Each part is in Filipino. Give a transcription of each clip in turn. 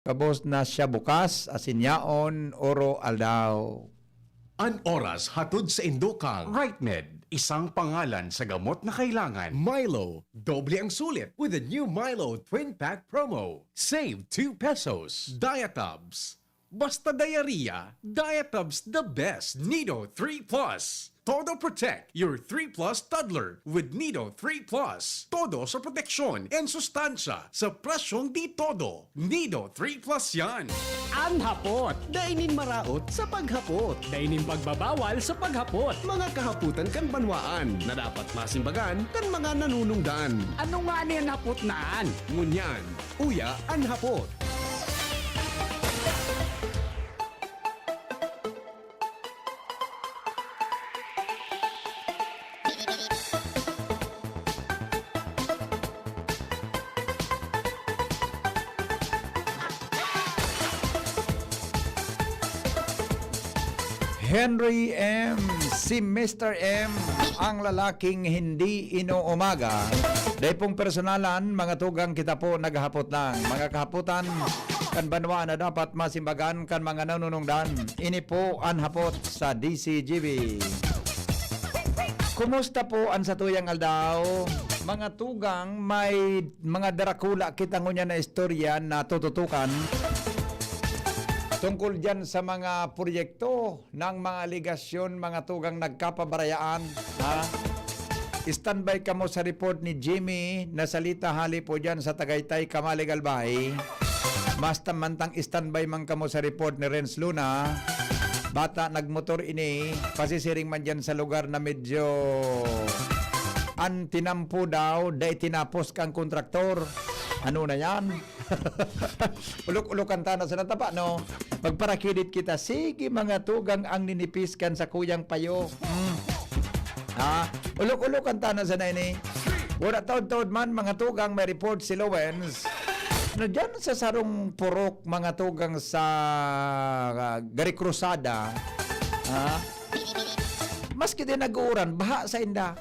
Kabos na siya bukas, asinyaon, oro aldaw. An oras hatod sa Indokang. RightMed, isang pangalan sa gamot na kailangan. Milo, doble ang sulit with the new Milo Twin Pack Promo. Save 2 pesos. Diatabs, basta diarrhea, Diatabs the best. Nido 3 Plus. Todo Protect, your 3 Plus toddler with Nido 3 Plus. Todo sa proteksyon and sustansya sa presyong di todo. Nido 3 Plus yan. Ang hapot, dainin maraot sa paghapot. Dainin pagbabawal sa paghapot. Mga kahaputan kan banwaan na dapat masimbagan kan mga nanunungdan. Ano nga niyan hapot naan? Ngunyan, uya ang hapot. Henry M. Si Mr. M. Ang lalaking hindi inuumaga. Dahil pong personalan, mga tugang kita po naghahapot lang. Mga kahaputan, kan banwa na dapat masimbagan kan mga nanunungdan. Ini po ang hapot sa DCGB. Kumusta po ang satuyang aldaw? Mga tugang, may mga darakula kita ngunya na istorya na tututukan tungkol dyan sa mga proyekto ng mga aligasyon, mga tugang nagkapabarayaan. Ha? Standby ka mo sa report ni Jimmy na salita hali po dyan sa Tagaytay, Kamalig Albay. Basta mantang standby man ka mo sa report ni Renz Luna. Bata nagmotor ini, pasisiring man dyan sa lugar na medyo tinampo daw, dahil tinapos kang kontraktor. Ano na yan? Ulok-ulokan ta na sa natapa, no? Magparakidit kita. Sige, mga tugang ang ninipiskan sa kuyang payo. Ha? Ulok-ulokan ta na sa nini. Wala taod-taod man, mga tugang, may report si Lowens. Na dyan sa sarong purok, mga tugang sa Gari Cruzada. Ha? Maski din nag-uuran, baha sa inda.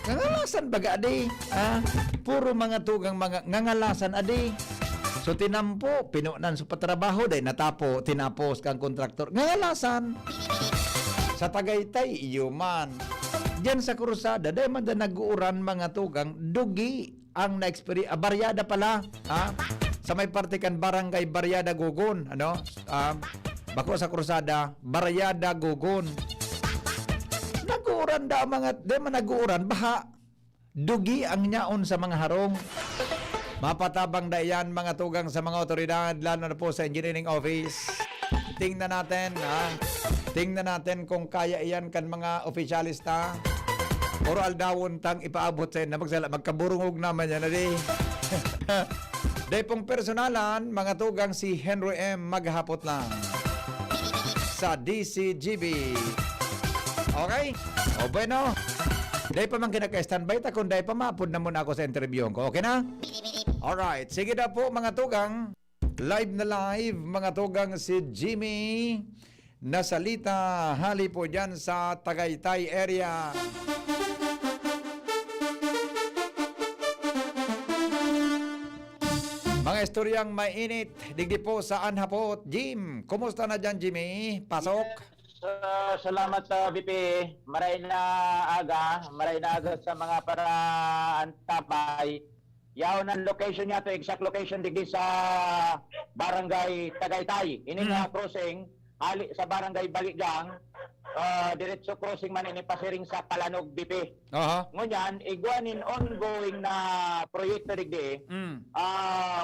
Ngangalasan baga adi, ha? Puro mga tugang mga ngangalasan adi. So tinampo, pinunan sa patrabaho, dahil natapo, tinapos kang kontraktor. Ngangalasan. Sa Tagaytay, iyo man. Diyan sa Cruzada, dahil man nag-uuran mga tugang, dugi ang na-experience. Baryada pala, ha? Sa may partikan barangay Baryada Gugun, ano? Bako sa Cruzada, Baryada Gugun. Nag-uuran da mga, di man nag-uuran, baha. Dugi ang nyaon sa mga harong. Mapatabang da yan mga tugang sa mga otoridad, lalo na po sa engineering office. Tingnan natin, ha? Tingnan natin kung kaya iyan kan mga opisyalista. Puro aldawon tang ipaabot sa na magkaburungog naman yan, adi. Dahil pong personalan, mga tugang si Henry M. maghapot lang sa DCGB. Okay? O bueno. Dahil pa man kinaka-standby ta, kung dahil pa mapod na muna ako sa interview ko. Okay na? Alright. Sige na po mga tugang. Live na live mga tugang si Jimmy nasalita hali po dyan sa Tagaytay area. Mga istoryang mainit. Digdi po sa Anhapot. Jim, kumusta na dyan Jimmy? Pasok? Salamat sa VP. Maray na aga sa mga paraan tapay. Yaw ng location niya to, exact location digdi sa Barangay Tagaytay. Ini nga crossing ali sa Barangay Baligang. Diretso crossing man ini pasiring sa Palanog BP. Ngunyan igwanin ongoing na proyekto digdi.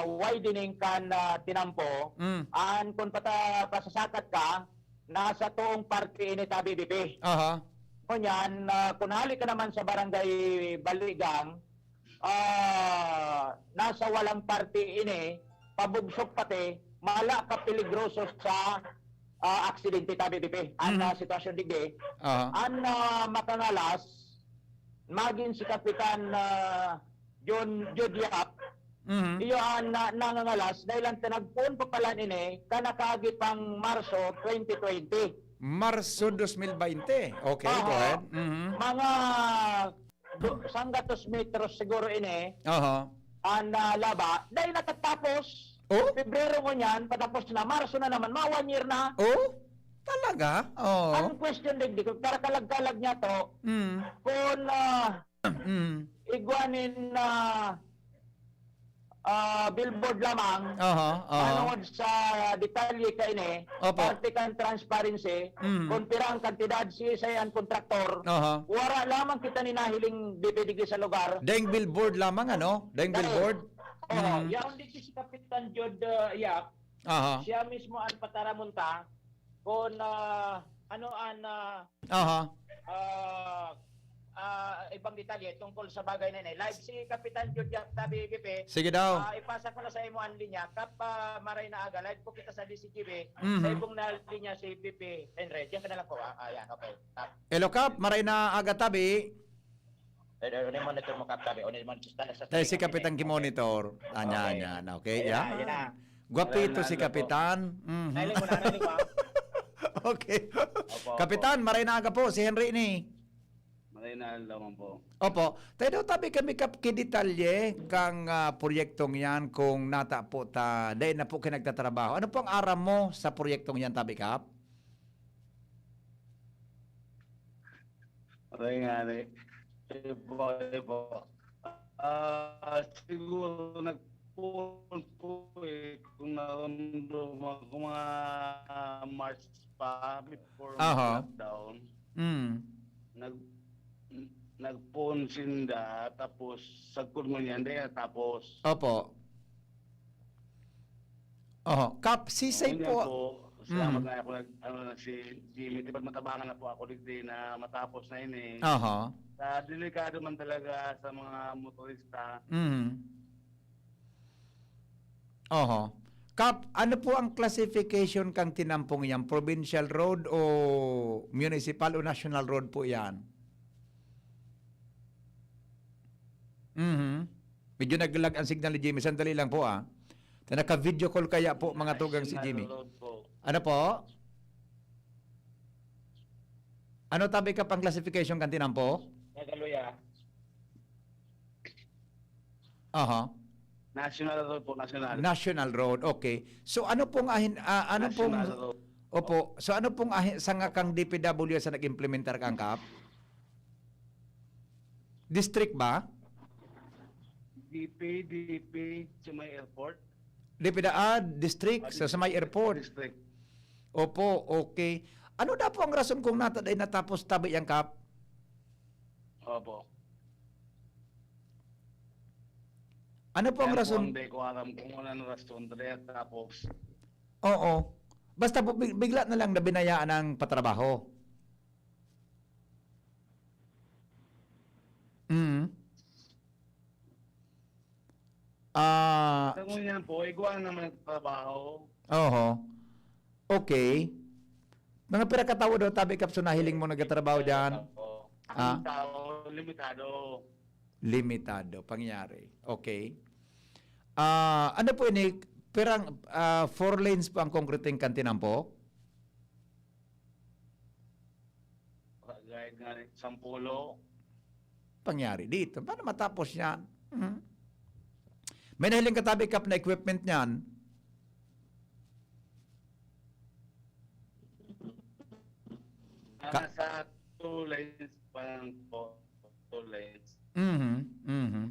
Widening kan tinampo. An kun pasasakat ka nasa toong party ini ta BBP. Ngunyan, kunali ka naman sa Barangay Baligang, nasa walang party ini, pabugsok pati, mala ka peligroso sa aksidente ta BBP. Ang sitwasyon digdi. Ang makangalas, maging si Kapitan John Judiap, iyo ang nangangalas dahil ang tinagpuan pa pala ini kanakagit pang Marso 2020. Marso 2020. Okay, go ahead. Mga 100 metros siguro ini ang laba dahil natatapos Oh? Pebrero ko niyan, patapos na, Marso na naman, 1 year na. Oh? Talaga? Oh. Ang question din, para kalag-kalag niya to, Mm. kung Mm. iguanin na billboard lamang, Aha, aha. manood sa detalye kay ni, Opo. parte kang transparency, kung pirang kantidad si sayan kontraktor, Aha. wala lamang kita ninahiling DPDG sa lugar. Daing billboard lamang, ano? Daing billboard? Oo, yaon din si Kapitan Jod Yap, Aha. siya mismo ang pataramunta kung ano ang Aha. ibang detalye tungkol sa bagay na yun. Live si Kapitan Jod Yap, tabi BP. Sige daw. Ipasa ko na sa imo ang linya. Kap maray na aga, live po kita sa DCTV. Mhm. Sa ibong na linya si BP Henry. Diyan ka na lang po. Ayan, okay. Tap. Hello, Kap. Maray na aga tabi. Ano monitor mo, Kap, tabi? Ano monitor sa Dahil si Kapitan Kimonitor. Anya, Okay. anya. Okay, Ayan, yeah. ayan na. Gwapito si Kapitan. Mhm. Nailing mo na, nailing mo. Okay. Opo, Kapitan, maray na aga po. Si Henry ni. Maray na lamang po. Opo. Tayo daw tabi kami kap kidetalye kang proyektong yan kung nata po ta dahil na po kayo nagtatrabaho. Ano po ang aram mo sa proyektong yan tabi kap? Maray nga rin. Ibo. Siguro nagpuon po kung naramdaman ko mga March pa before Aha. lockdown. Mm. Nagpuon sinda tapos sagkod mo niyan dahil tapos Opo. Oh, kap sisay Ayun po. nga salamat na ako si Jimmy, di ba matabangan na po ako digdi na matapos na ini. Aha. Sa delikado man talaga sa mga motorista. Mm. Oho. Kap, ano po ang classification kang tinampong yan? Provincial road o municipal o national road po yan? Mhm. Medyo naglag ang signal ni Jimmy. Sandali lang po ah. Naka-video call kaya po mga tugang si Jimmy. Road po. Ano po? Ano tabi ka pang classification kang tinampo? Nagaluya. Aha. National road po, national. National road. Okay. So ano pong ano pong National road. Opo. So ano pong sanga kang DPW sa nag-implementar kang kap? District ba? DP, sa may airport. District sa may airport. District. Opo, okay. Ano na po ang rason kung natapos tabi yang kap? Opo. Ano po ang Kaya rason? Hindi ko alam kung ano rason. Dahil tapos, Oo. Basta po bigla na lang na binayaan ng patrabaho. Mm. Sabi mo niyan po, iguan naman ang trabaho. Oho. Okay. Mga pirakatawo daw tabi kap so nahiling mo nagtatrabaho diyan. Opo. Ah? Ang tao, limitado. Limitado pangyari. Okay. Ano po ini? Perang 4 lanes po ang concreting kantinan po? Gayad nga rin, 10. Pangyari dito. Paano matapos yan? Mhm. May nahiling katabi kap na equipment niyan. Nasa 2 lanes pa lang po. 2 lanes. Mhm. Mhm.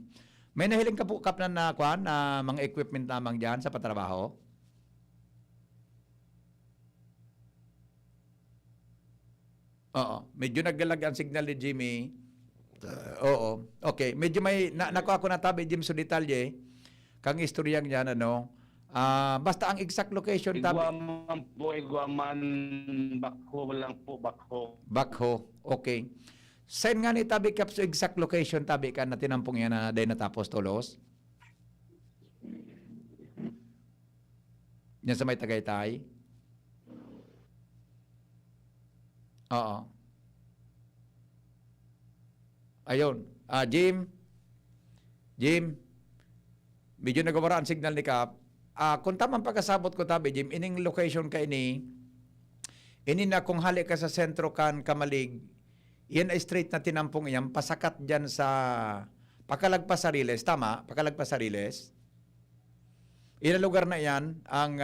May nahiling ka po kap na kuan na mga equipment lamang diyan sa patrabaho? Oo. Medyo naggalag ang signal ni Jimmy. Oo. Okay. Medyo may nakuha ko na tabi Jim so detalye. Kang istoryang yan ano. Basta ang exact location tabi. Iguaman, bakho lang po, bakho. Bakho. Okay. Send nga ni tabi kap so exact location tabi ka na tinampong yan na day natapos tulos. Yan sa may Tagaytay. Oo. Ayun. Jim. Medyo nagawara ang signal ni Kap. Kung tamang pagkasabot ko tabi, Jim, ining location ka ini na kung hali ka sa sentro kan Kamalig, yan ay straight na tinampong yan, pasakat dyan sa Pakalagpas Sariles. Tama? Pakalagpas Sariles. Ilang lugar na yan ang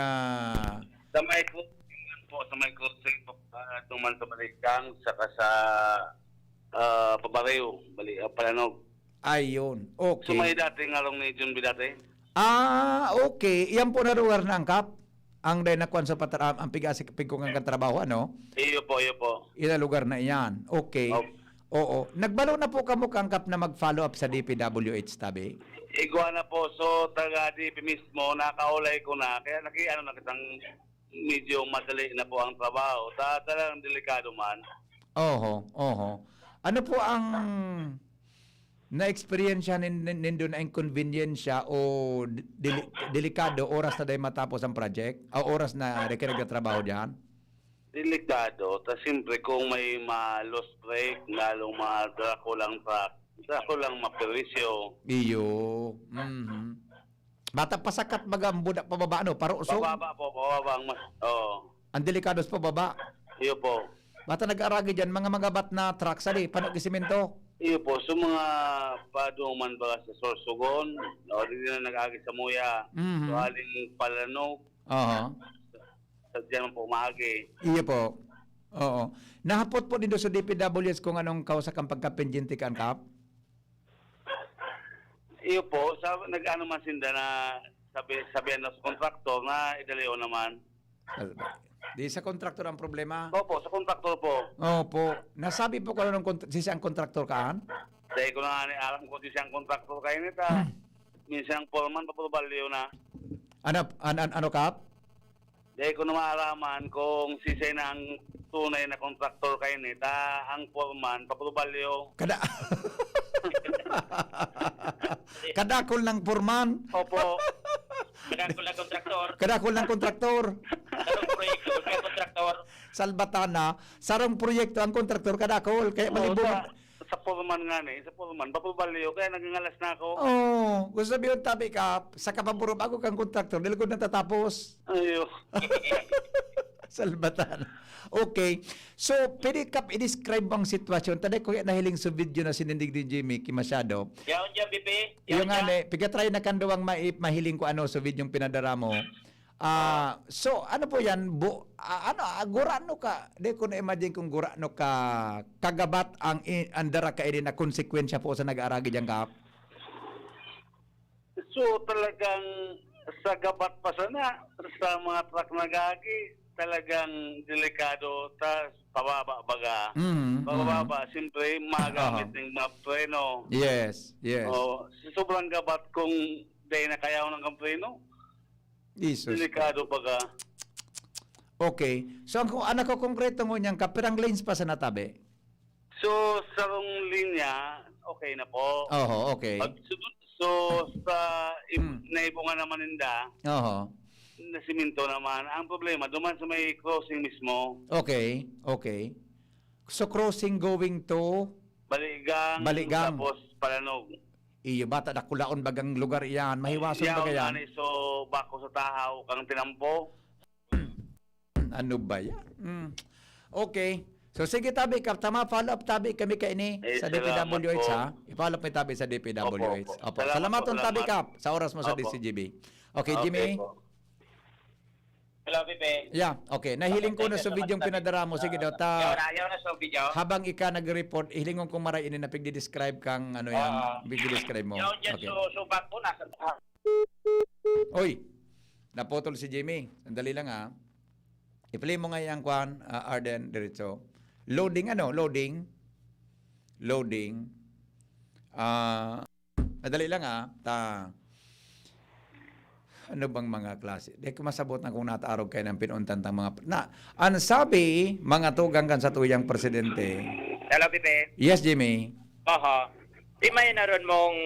Sa may crossing po, sa may crossing po, tuman sa Balikang, saka sa Pabareo, Palanog. ayun. So Okay. may dati nga lang ni John B. dati. Okay. Yan po na lugar na angkap. Ang dahil nakuan sa pataram, ang pigasi pigkong ang trabaho, ano? Iyo po. Ilang lugar na yan. Okay. Okay. Oo. Nagbalo na po kamo kangkap na mag-follow up sa DPWH, tabi? Igwa na po, so taga DP mismo, nakaulay ko na, kaya na kitang medyo madali na po ang trabaho. Talagang delikado man. Oho. Ano po ang na-experience nindo na inconvenience o delikado oras na dahil matapos ang project? O oras na nagtrabaho diyan? Delikado, siyempre kung may ma-lost brake, lalong ma-drakulang truck, drakulang maperisyo. Iyo. Mhm. Bata pasakat baga ang budak pababa ano, para usog. Pababa ang mas, Ang delikado sa pababa. iyo po. Bata nag-aragi diyan mga magabat na truck sali, panog simento. Iyo po, so mga padong man ba sa Sorsogon, o di na nag-agi sa Muya, Mhm. so aling Palanog, Oho. sa diyan po maagi. Iyo po. Oo. Nahapot po dito sa DPWS kung anong kausa kang pagkapendyente kan kap? Iyo po, nag-ano man sinda na sabihan na sa kontraktor na idaliw naman. Di sa kontraktor ang problema. Opo, sa kontraktor po. Opo. Nasabi po ko nung siyang kontraktor kaan? Dahil ko na nga alam ko di siyang kontraktor kayo nita. Minsan foreman papalubaliw na. Ano kap? Dahil ko na maalaman kung sisay na ang tunay na kontraktor kayo nita, ang foreman papalubaliw. Kadakol ng purman. Opo. Kadakol na kontraktor. Kadakol ng kontraktor. Anong proyekto ng kontraktor? Salbatana, sarong proyekto ang kontraktor kadakol. Kaya malibong. Sa foreman nga ni, sa foreman papalubaliw kaya nagangalas na ako. Oh, gusto sabihin tabi kap, sa kapapuro bago kang kontraktor, dili ko natatapos. Ayo. Salbatan. Okay. So, pwede kap i-describe ang sitwasyon. Taday ko nahiling sa video na sinindig din Jimmy Kimasyado. Yaon dyan, Bibi. Yung ane, pigatry na kanduang mahiling ko ano sa video pinadara mo. So, ano po yan? Gurano ka? Di ko na-imagine kung gurano ka kagabat ang andara ka na konsekwensya po sa nag-aaragi dyan kap. So talagang sa gabat pa sana sa mga truck na gagi, talagang delikado, pababa baga. Pababa, siyempre magamit ng mga preno. Yes. Sobrang gabat kung dahil na kaya ng preno, Jesus. delikado baga. Okay. So, ang anak ko konkreto mo niyang kapirang lanes pa sa natabi? So sa rong linya, okay na po. Oho, okay. So sa naibungan naman ninda, Oho. na siminto naman. Ang problema, duman sa may crossing mismo, Okay. So, crossing going to Baligang. Tapos Palanog. iyo bata na kulaon bagang lugar iyan. Mahiwason ba yan? So, bako sa tahaw, kang tinampo. Ano ba yan? Okay. So, sige tabi, Kap. Tama, follow up tabi kami kaini sa salamat DPWH, po. ha? I-follow up may tabi sa DPWH. Opo. Opo. Salamat Salamat po, ang tabi, salamat. Kap. Sa oras mo sa Opo. DCGB. Okay, Jimmy? po. Hello, Bibi. Yeah, okay. Nahiling ko na sa video yung pinadara mo. Sige daw, Yaon na sa video. habang ika nag-report, hilingon kong maray ini na pigdi-describe kang ano yan, pigdi-describe mo. Yaon dyan Okay. subak po nasa Oy, naputol si Jimmy. Sandali lang ha. I-play mo nga yung kwan, Arden, diretso. Loading. Madali lang ha. Ano bang mga klase? Di ko masabot na kung nataarog kayo ng pinuntan tang mga... Ang sabi, mga tugang kan sa tuyang presidente. Hello, Bibi. Yes, Jimmy. Oho. Di may naroon mong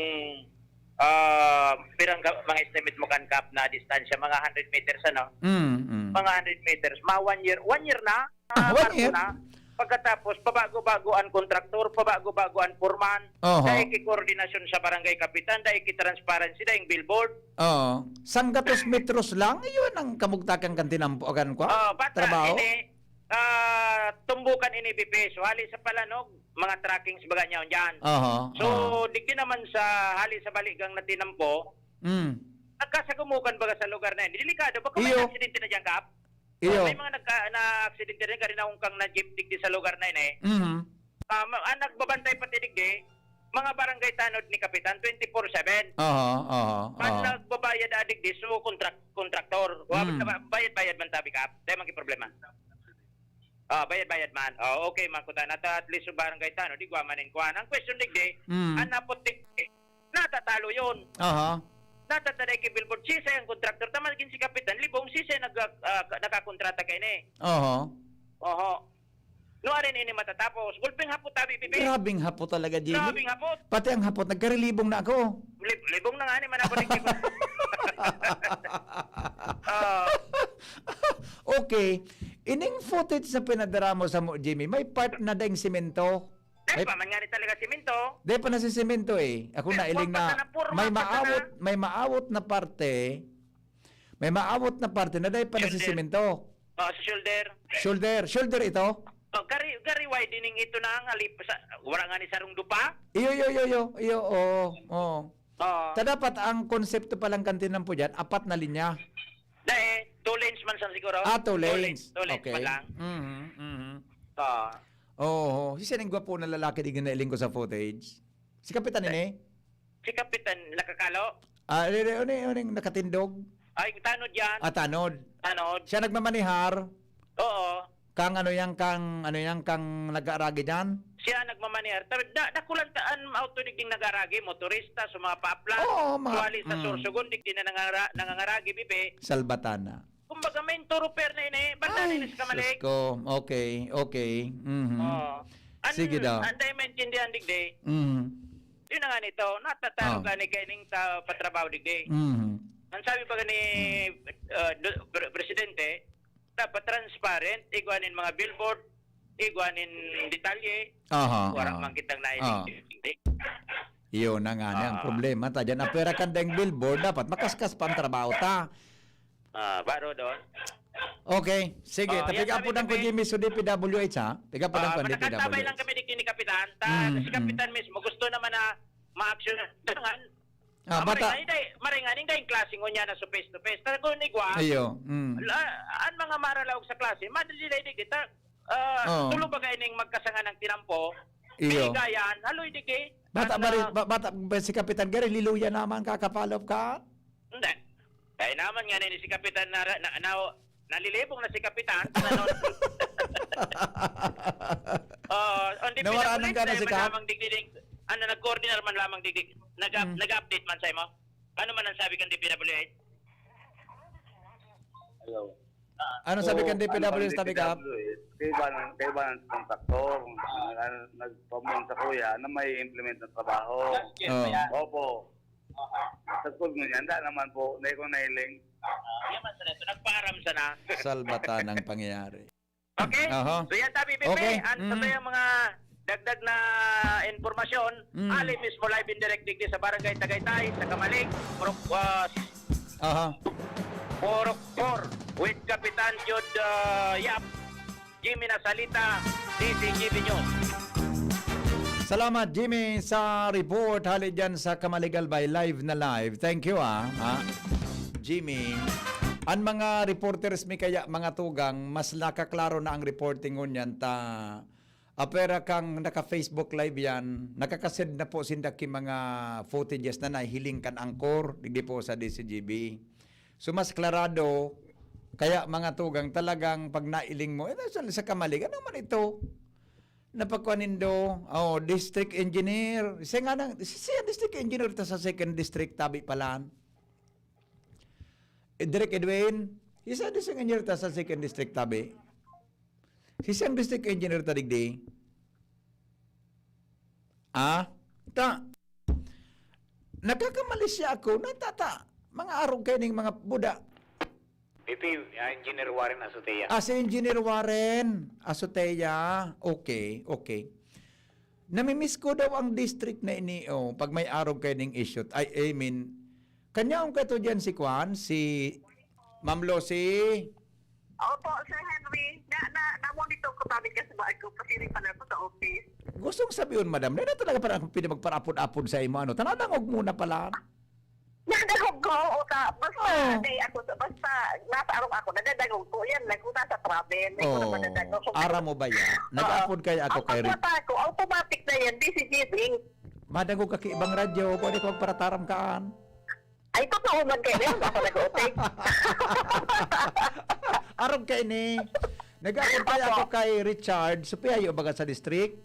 pirang mga estimate mo kan kap na distansya, mga 100 meters ano? Mga 100 meters. 1 year. 1 year na. 1 year? Na. Pagkatapos, pabago-bagoan kontraktor, pabago-bagoan foreman, Oho. dahil koordinasyon sa barangay kapitan, dahil transparency, dahil billboard. Oo. Sanggatos metros lang, yun ang kamugtakan kan tinampuagan ko. Bata, Trabaho. ini, tumbukan ini BP. So, hali sa Palanog, mga tracking sa baga niya dyan. Oho. So, digdi naman sa hali sa baligang na tinampo, nagkasagumukan baga sa lugar na yun. Delikado ba kung may Iyo. aksidente na dyan, Kap? Iyo. May mga na-aksidente rin, karina kung kang na-jeep digdi sa lugar na yun eh. Mhm. Ang nagbabantay pati digdi, mga barangay tanod ni Kapitan, 24/7. Pag nagbabayad adig di, so kontraktor. Bayad-bayad man tabi, Kap. Dahil magi problema. Bayad-bayad man. Okay, makutan. At least yung barangay tanod, di guwamanin kuhan. Ang question digdi, ang naputik, natatalo yun. Natatanay kay Billboard, sisay ang kontraktor. Tamagin si Kapitan, libong sisay nakakontrata kayo ni. No arin ini matatapos. Gulping hapot tabi, Bibi. Grabing hapot talaga, Jimmy. Grabing hapot. Pati ang hapot, nagkarilibong na ako. Libong na nga ni manapot ko. Okay. Ining footage sa pinadara mo sa mo, Jimmy, may part na daing simento. Dahil pa man nga ni talaga simento. Di pa na si simento eh. Ako na iling na may maawot na parte. May maawot na parte na dahil pa na si Shoulder. simento. Sa shoulder. Shoulder ito. Gari wide dining ito na ang alip sa wala nga ni sarong dupa. Iyo, oo. Ta dapat ang konsepto palang kantinan po diyan, 4 na linya. Dahil 2 lanes man san siguro. 2 lanes. 2 lanes Okay. man lang. Oo. Si sineng gwapo na lalaki di ginailing ko sa footage. Si Kapitan ini. Si Kapitan nakakalo. Uning nakatindog. Ay tanod yan. Tanod. Tanod. Siya nagmamanihar. Oo. Kang nag-aaragi diyan. Siya nagmamanier. Nakulantaan auto digding nagaragi, motorista, sa mga paaplan. Oo, Tuwali sa Sorsogon, digding na nangangaragi, Bibi. Salbatana. Kumbaga may turuper na ini. Banda na sa kamalik. Ko. Okay. Mhm. Sige daw. Anday maintindihan digdi. Mhm. Yun na nga nito. Natatalo ka ni kaining patrabaho digdi. Mhm. Ang sabi pa ni Presidente, dapat transparent, igwanin mga billboard, igwanin detalye. Wala man kitang nainig. Iyon na nga ang problema. Tadyan, apera kan deng billboard, dapat makaskas pa ang trabaho ta. Baro doon. Okay, sige. Tapiga po ng ko Jimmy Sudi PWH ha. Piga po ng ko Nakatabay lang PWH. kami ni Kapitan. Si Kapitan mismo, gusto naman na ma-action. Maringanin kayong klase ngo niya na so face to face. Talaga kung igwa, Ayo. ang mga maralaog sa klase, madali na idig. Tulong ba kayo ning magkasangan ng tinampo? Iyo. Bigayan, haloy digi. Bata si Kapitan Gary, liluya naman kakapalop ka. Hindi. Kaya naman nga ni si Kapitan nalilibong na si Kapitan. Nawaraan ng gana si Kap. Nag-coordinar man lamang digdig. Nag-update man sa mo. Ano man ang sabi kang DPWH? Hello. Ano sabi kan DPWH tabi Kap? Kaya ba ng kontraktor, nagpamon sa kuya na may implement ng trabaho. Opo. Sa school mo yan, naman po, hindi ko nailing. Yaman sa neto, nagparam sa na. Salbata ng pangyayari. Okay? Aha. So yan tabi, Pepe. Okay. Sa yung mga dagdag na informasyon, ali mismo live and direct digdi sa Barangay Tagaytay, sa Kamalig, Porokpor, with Kapitan Jod Yap, Jimmy Nasalita, DCGB News. Salamat Jimmy sa report halid dyan sa Kamaligalbay live na live. Thank you Jimmy. Ang mga reporters mi kaya mga tugang mas nakaklaro na ang reporting ngunyan ta apera kang naka-Facebook live yan, nakakasend na po sindak mga footages na nahihiling kan angkor, digdi po sa DCGB. So mas klarado, kaya mga tugang talagang pag nailing mo, sa Kamalig, ano man ito? Napagkuanindo, district engineer, siya district engineer ta sa second district, tabi palan. Direk Edwin, isa district engineer ta sa second district, tabi. Siyang district engineer ta digdi. Nagkakamali siya ako, mga arog kayo ng mga buda. BP, Engineer Warren Azotea. Si Engineer Warren Azotea. Okay. Namimiss ko daw ang district na ini, pag may arog kayo ng issue. I mean, kanya ang kato dyan si Kwan, si Ma'am Lucy. Opo, Sir Henry. Na-monitor ko tabi kasi ba ako pasiring pa na sa office. Gustong sabihin, madam, na talaga parang pinagparapod-apod sa imo. Tananangog muna pala. Nadagog ko, uta. Basta, Oh. day ako, basta, nasa araw ako, nadadagog ko. Yan, nagpunta sa travel. Hindi ko Oh, naman nadadagog. ara mo ba yan? Nag-upload kaya ako kay Ang Rick. pagmata ko, automatic na yan, busy giving. Madagog ka ibang radyo, pwede ko magparataram kaan. Ay, totoo man kayo, hindi ako nag-utik. Arog kay ni. Nag-upload kaya ako kay Richard, supihayo baga sa district.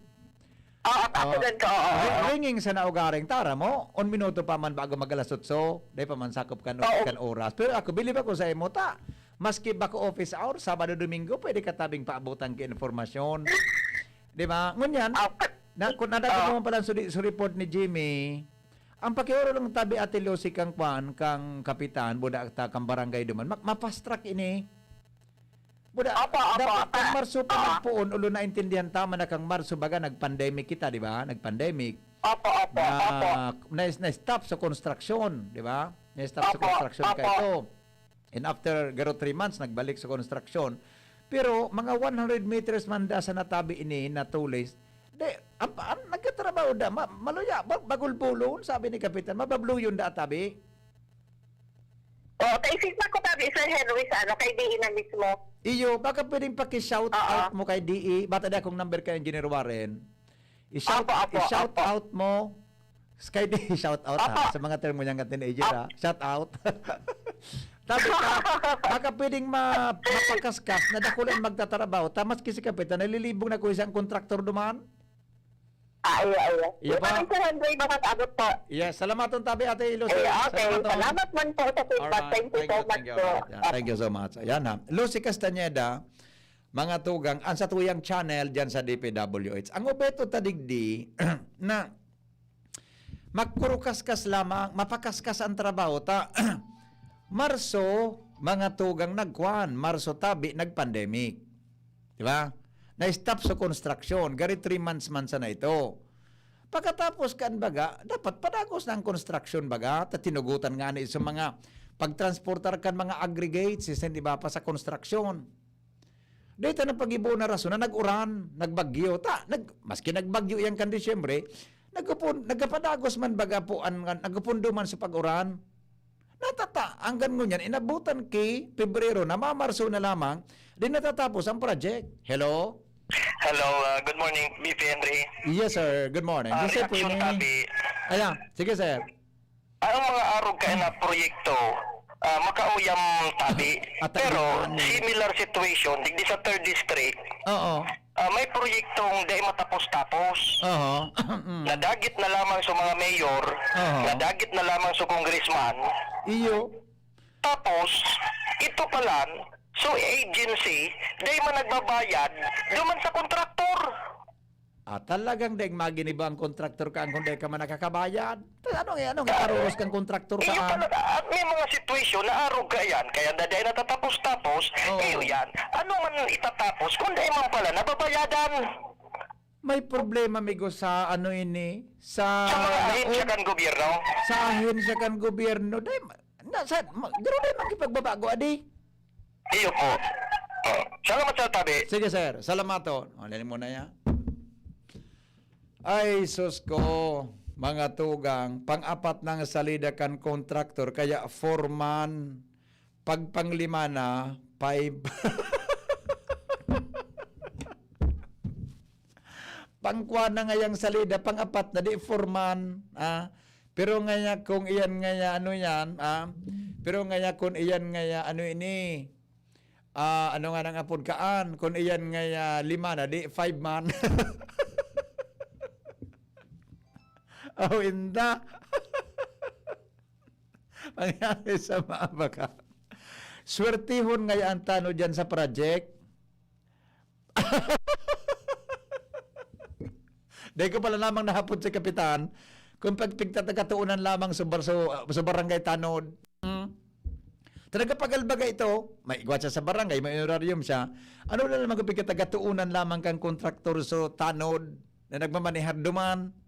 Oo, kapulan ko, oo. Ringing sa naugaring tara mo, 1 minuto pa man bago magalasotso, di pa man sakop kan oras. Pero ako, bilib ako sa imo ta. Maski bako office hour, Sabado, Domingo, pwede ka tabing paabutan ka informasyon. Di ba? Ngunyan, kung nadagdag mo pala sa report ni Jimmy, ang pakiuro lang tabi Ate Lucy kang kwan, kang kapitan, buda ta kang barangay duman, mapastrak ini. Buda, Opo. dapat kang Marso pa nagpuon, ulo na intindihan tama na kang Marso baga, nag-pandemic kita, di ba? Nag-pandemic. Opo. Na-stop sa construction, di ba? Na-stop sa Opo, construction ka opo. ito. And after 3 months, nagbalik sa construction. Pero mga 100 meters man da sa natabi ini na tulis, nagkatrabaho da, maluya, bagulbulon, sabi ni Kapitan, mababluyon da tabi. Oo, kaisip na ko tabi, Sir Henry, sa ano, kay Diin na mismo. Iyo, baka pwedeng paki-shout out mo kay DE, bata na akong number kay Engineer Warren. I-shout Apo. out mo, kay DE, shout out ha, sa mga termo niyang teenager ha, shout out. Tabi ka, baka pwedeng mapakaskas na dakulan magtatrabaho, tamas kisi Kapitan, nalilibong na ko isang kontraktor duman. Ay. Iya ba? Sir Henry, bakit abot po? Yes, salamaton tabi Ate Lucy. Okay, salamat man po sa feedback. Thank you so much po. Thank you so much. Ayan ha. Lucy Castañeda, mga tugang, ang sa tuyang channel dyan sa DPWH. Ang obeto tadigdi na magkurukaskas lamang, mapakaskas ang trabaho ta. Marso, mga tugang nagkuhan. Marso tabi, nag-pandemic. Di ba? Na-stop sa construction. Gari 3 months man sa na ito. Pagkatapos kan baga, dapat padagos ng construction baga, ta tinugutan nga ni sa mga pagtransportar kan mga aggregates, hindi ba pa sa construction. Dito na pag-ibo na rason na nag-uran, nagbagyo, maski nagbagyo yan kan Disyembre, nagkapadagos man baga po, nagpundo man sa pag-uran. Natata, hanggang ngunyan, inabutan kay Pebrero na Marso na lamang, din natatapos ang project. Hello? Hello, good morning, BP Henry. Yes, sir. Good morning. Yes, sir, Reaction Pini. tabi. Ayan. Sige, sir. Ang mga arog kaya na proyekto, makauyam tabi. At Pero ano? similar situation, digdi sa 3rd district, Oo. may proyektong di matapos-tapos. Oo. Nadagit na lamang sa mga mayor, Oo. nadagit na lamang sa congressman. Iyo. Tapos, ito palan, so agency, di man nagbabayad, duman sa kontraktor. Talagang daig maginiba ang kontraktor ka kung di ka man nakakabayad. Ano nga aruros kang kontraktor ka? Iyo pala, at may mga sitwasyon na arog ka yan, kaya daday natatapos-tapos, Oo. iyo yan. Ano man itatapos, kung di man pala nababayadan. May problema, migo, sa ano ini? Sa Sa mga ahensya kan gobyerno. Sa ahensya kan gobyerno. Garo din magkipagbabago, adi. Iyo po. Salamat sa tabi. Sige, sir. Salamato. Alin mo na yan. Ay, sus ko. Mga tugang, pang-apat ng salida kan kontraktor, kaya foreman, pagpanglima na, 5. Pangkwa na ngayang salida, pang-apat na di foreman. Pero ngaya kung iyan ngaya ano yan, pero ngaya kung iyan ngaya ano ini, ano nga nang apod kaan, kung iyan ngaya 5 na di 5 man. Oh, inda. Mangyari sa mga baka. Swertihon ngaya ang tano dyan sa project. Dahil ko pala lamang nahapon si Kapitan, kung pagpigtatagatuunan lamang sa barangay Tanod. Talaga pagalbaga ito, may igwa siya sa barangay, may honorarium siya. Ano na naman kung pagpigtatagatuunan lamang kang kontraktor sa Tanod na nagmamanihar duman?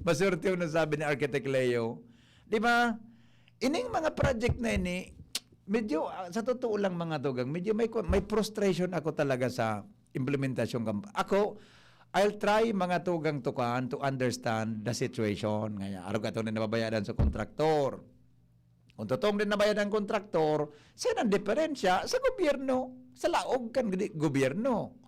Masurti na sabi ni Architect Leo. Di ba? Ining mga project na ini, medyo, sa totoo lang mga tugang, medyo may frustration ako talaga sa implementasyon. Ako, I'll try mga tugang tukan to understand the situation. Ngaya, araw ka ito na nababayadan sa kontraktor. Kung totoong din nabayadan ng kontraktor, saan ang diferensya sa gobyerno? Sa laog kan gobyerno.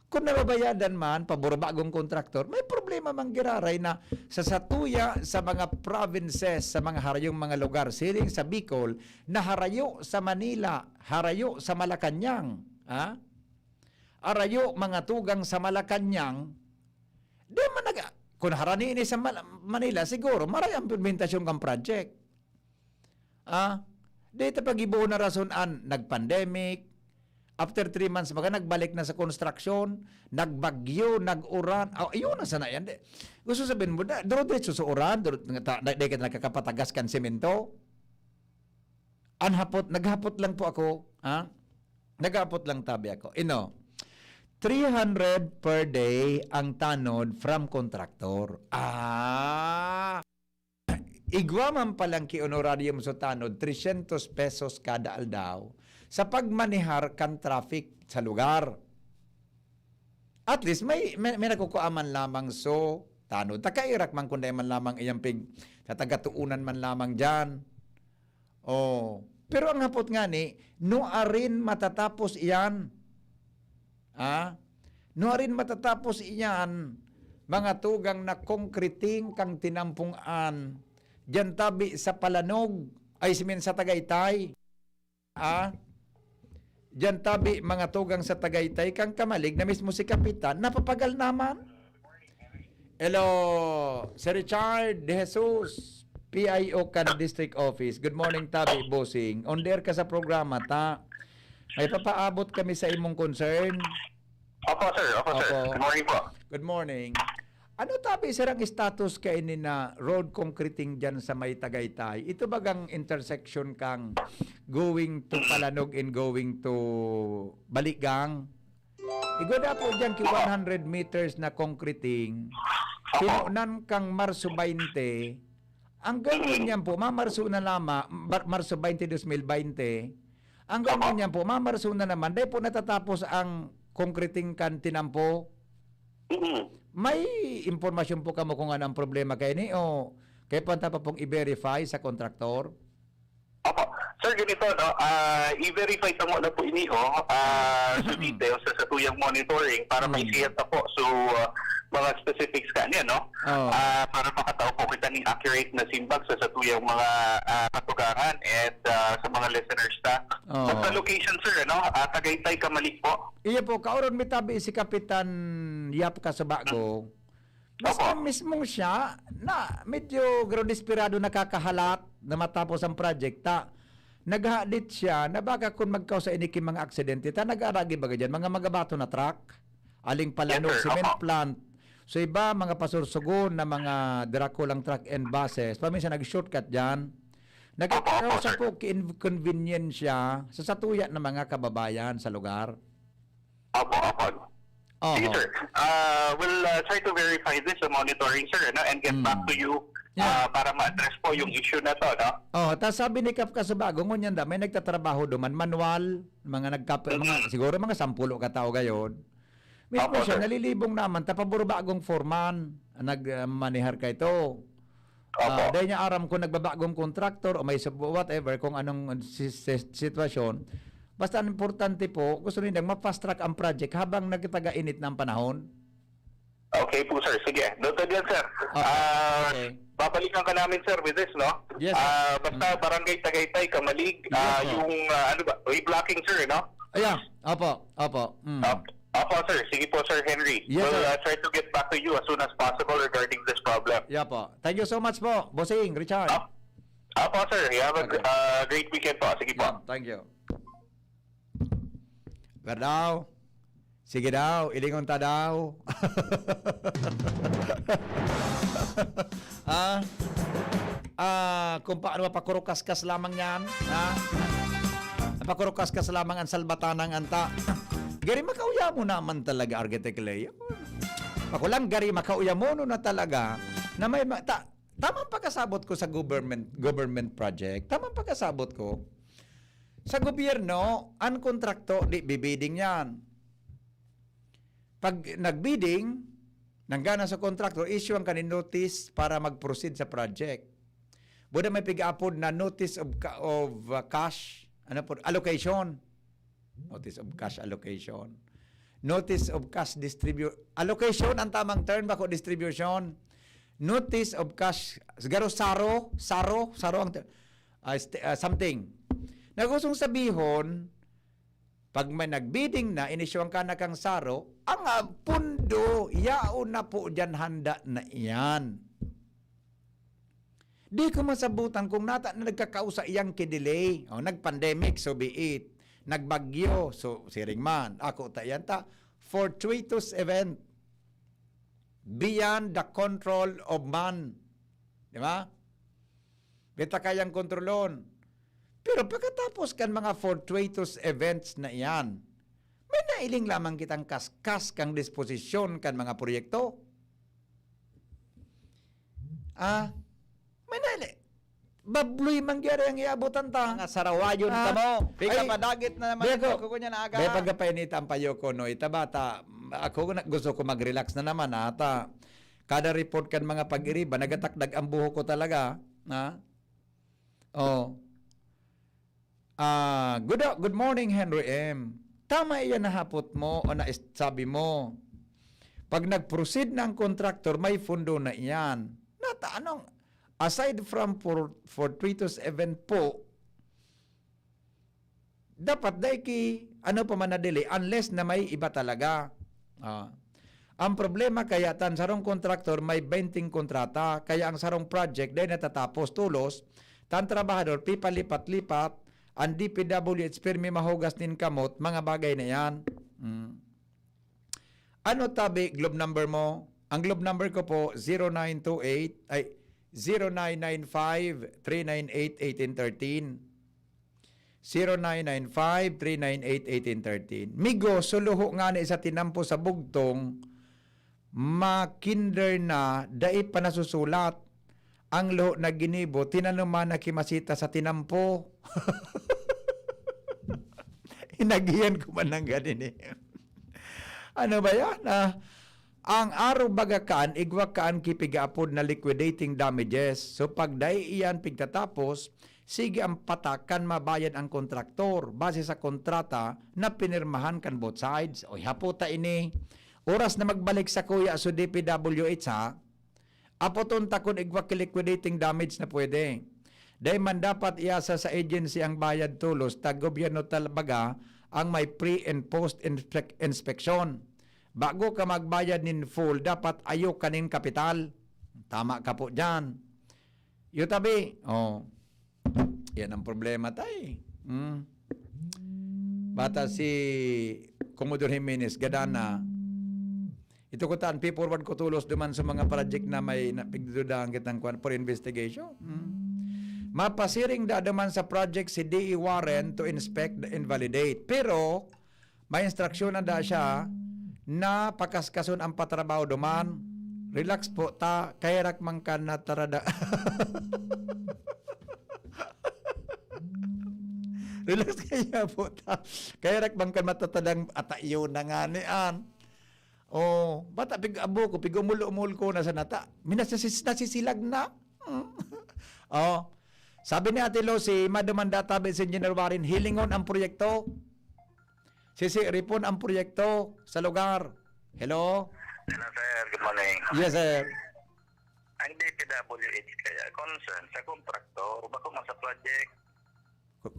Kung nababayadan man, pabor bagong kontraktor, may problema mang giraray na sa satuya sa mga provinces, sa mga harayong mga lugar, siling sa Bicol, na harayo sa Manila, harayo sa Malacanang, arayo mga tugang sa Malacanang, di man kung harani ini sa Manila, siguro, maray ang implementasyon kang project. Dito pag-ibuo na rasunan, nag-pandemic, after 3 months, baga nagbalik na sa construction, nagbagyo, nag-uran. Ayun na sana yan. Gusto sabihin mo, diretso sa uran, di ka nakakapatagas kan semento. Naghapot lang po ako. Naghapot lang tabi ako. 300 per day ang tanod from contractor. Igwa man palang ki-honorarium sa tanod, 300 pesos kada aldaw sa pagmanihar kan traffic sa lugar. At least may nakukuaman lamang so tanod. Takairak man kundi man lamang iyang tatagatuunan man lamang dyan. Pero ang hapot nga ni, nuarin matatapos iyan. Nuarin matatapos iyan, mga tugang na konkreting kang tinampungan, dyan tabi sa Palanog, sa Tagaytay. Diyan tabi mga tugang sa Tagaytay kang kamalig na mismo si Kapitan napapagal naman. Hello, Sir Richard De Jesus, PIO kan District Office. Good morning tabi, bossing. On there ka sa programa ta. May papaabot kami sa imong concern. Opo, sir. Good morning po. Good morning. Ano tabi sir ang status kainin na road concreting dyan sa may Tagaytay? Ito bagang intersection kang going to Palanog and going to Baligang? Igwada po dyan ki 100 meters na concreting. Pinunan kang Marso 20. Ang gawin niyan po, Marso na lamang, Marso 20, 2020. Ang gawin niyan po, Marso na naman, dahil po natatapos ang concreting kan tinampo. May impormasyon po kamo kung anong problema kayo ni o kaya panta pa pong i-verify sa kontraktor? Opo. Sir, ganito, no? I-verify sa mo na po iniho sa details sa tuyang monitoring para maisiyan na po. So, mga specifics kanya, no? Para makatao po kita ng accurate na simbag sa tuyang mga katugaran and sa mga listeners na. Sa location, sir, no? Tagaytay, Kamalik po. Iya po, kauron mi tabi si Kapitan Yap Kasabago. Mas mismong siya na medyo desperado nakakahalat na matapos ang project ta. Naghadit siya na baka kung magkausa iniki mga aksidente ta nag-aragi baga dyan mga magabato na truck aling Palanog cement plant so iba mga pasursugon na mga Draculang truck and buses paminsan nag-shortcut dyan nagkakarosa po inconvenient siya sa satuya ng mga kababayan sa lugar. Opo. Sige, sir. We'll try to verify this sa monitoring, sir, no? And get back to you para ma-address po yung issue na to, no? Tapos sabi ni Kap Kasabago, ngunyan da, may nagtatrabaho doon, manual, mga siguro mga 10 katao gayon. Mismo siya, nalilibong naman, tapaburo bagong foreman, nagmanihar ka ito. Dahil niya aram kung nagbabagong contractor o may whatever, kung anong sitwasyon. Basta ang importante po, gusto nila ma-fast track ang project habang nagtataga-init ng panahon. Okay po, sir. Sige. Noted yan, sir. Okay. Babalikan ka namin, sir, with this, no? Yes. Basta Barangay Tagaytay, Kamalig, yung, blocking, sir, no? Ayan. Opo. Opo, sir. Sige po, Sir Henry. Yes, we'll sir. Try to get back to you as soon as possible regarding this problem. Yeah po. Thank you so much po, Bossing, Richard. Opo, sir. You have a great weekend po. Sige po. Thank you. Gardaw. Sige daw, ilingon ta daw. Kung paano mapakurukaskas lamang yan, Napakurukaskas lamang ang salbatanang anta. Gari makauya mo naman talaga, Architect Leo. Pakulang gari makauya mo na talaga na may tamang pagkasabot ko sa government project. Tamang pagkasabot ko. Sa gobyerno, ang kontrakto, di bibidding yan. Pag nagbidding, Nanggana sa contractor, issue ang kanin notice para mag-proceed sa project. Buda may piga-upod na notice of cash, allocation. Notice of cash allocation. Notice of cash allocation ang tamang term bako distribution. Notice of cash siguro saro ang something. Nagusong sabihon pag may nagbidding na inisyuhan ka na kang saro, ang pundo yaon na po diyan handa na iyan. Di ko masabutan kung nata na nagkakausa iyang kidelay. O, nag-pandemic, so be it. Nagbagyo, so siring man. Ako tayan ta, fortuitous event. Beyond the control of man. Di ba? Bita kayang kontrolon. Pero pagkatapos kan mga fortuitous events na iyan, may nailing lamang kitang kaskas kang disposisyon kan mga proyekto. May nailing. Babloy mangyari ang iabutan ta. Nga sarawayon ka mo. Pika Ay, padagit na naman Beko, ito. Kukunya na aga. May pagkapainita ang payo ko, no, itabata, ako gusto ko mag-relax na naman, ata. Kada report kan mga pag-iriba, nagatakdag ang buho ko talaga. Ha? Oh. Good morning, Henry M. Tama iyan na hapot mo o na sabi mo. Pag nag-proceed ng contractor, may fundo na iyan. Nata, anong, aside from fortuitous event po, dapat ano pa man na delay unless na may iba talaga. Ang problema kaya tan sarong kontraktor may 20 kontrata, kaya ang sarong project dahil natatapos tulos, tan trabahador pipalipat-lipat, ang DPWH pirmi mahugas nin kamot, mga bagay na yan. Ano tabi globe number mo? Ang globe number ko po 0995-398-1813. 0995-398-1813. Migo, suluho nga na isa tinampo sa bugtong, makinder na, dai pa nasusulat. Ang luho na ginibo, tinanuman na kimasita sa tinampo. Hinagiyan ko man ng ganin eh. Ano ba yan? Ang araw bagakaan, igwakaan kipigaapod na liquidating damages. So pag dai iyan pigtatapos, sige ang patakan mabayad ang kontraktor base sa kontrata na pinirmahan kan both sides. O haputa ini, oras na magbalik sa kuya so DPWH ha, apoton takon igwak liquidating damage na pwede. Dahil man dapat iasa sa agency ang bayad tulos, tag gobyerno talaga ang may pre and post inspection. Bago ka magbayad nin full, dapat ayo kanin kapital. Tama ka po dyan. Yutabi, yan ang problema tayo. Bata si Commodore Jimenez, Gadana, ito ko taan, forward ko tulos duman sa mga project na may napigdudahan kitang for investigation. Mapasiring dadaman sa project si D.E. Warren to inspect and validate. Pero, may instruksyon na da siya na pakaskason ang patrabaho duman. Relax po ta, kaya rakmang ka na tarada. Relax kaya po ta, kaya rakmang ka matatadang atayo na nga niyan. Bata pig-abo ko, pig-umul-umul ko na sa nata. Nasisilag na. Sabi ni Ate Lucy, Madaman Database Engineer Warren, hilingon ang proyekto. Sisiripon ang proyekto sa lugar. Hello? Hello, sir. Good morning. Yes, sir. Ang DPWH kaya concern sa kontraktor, bako man sa project.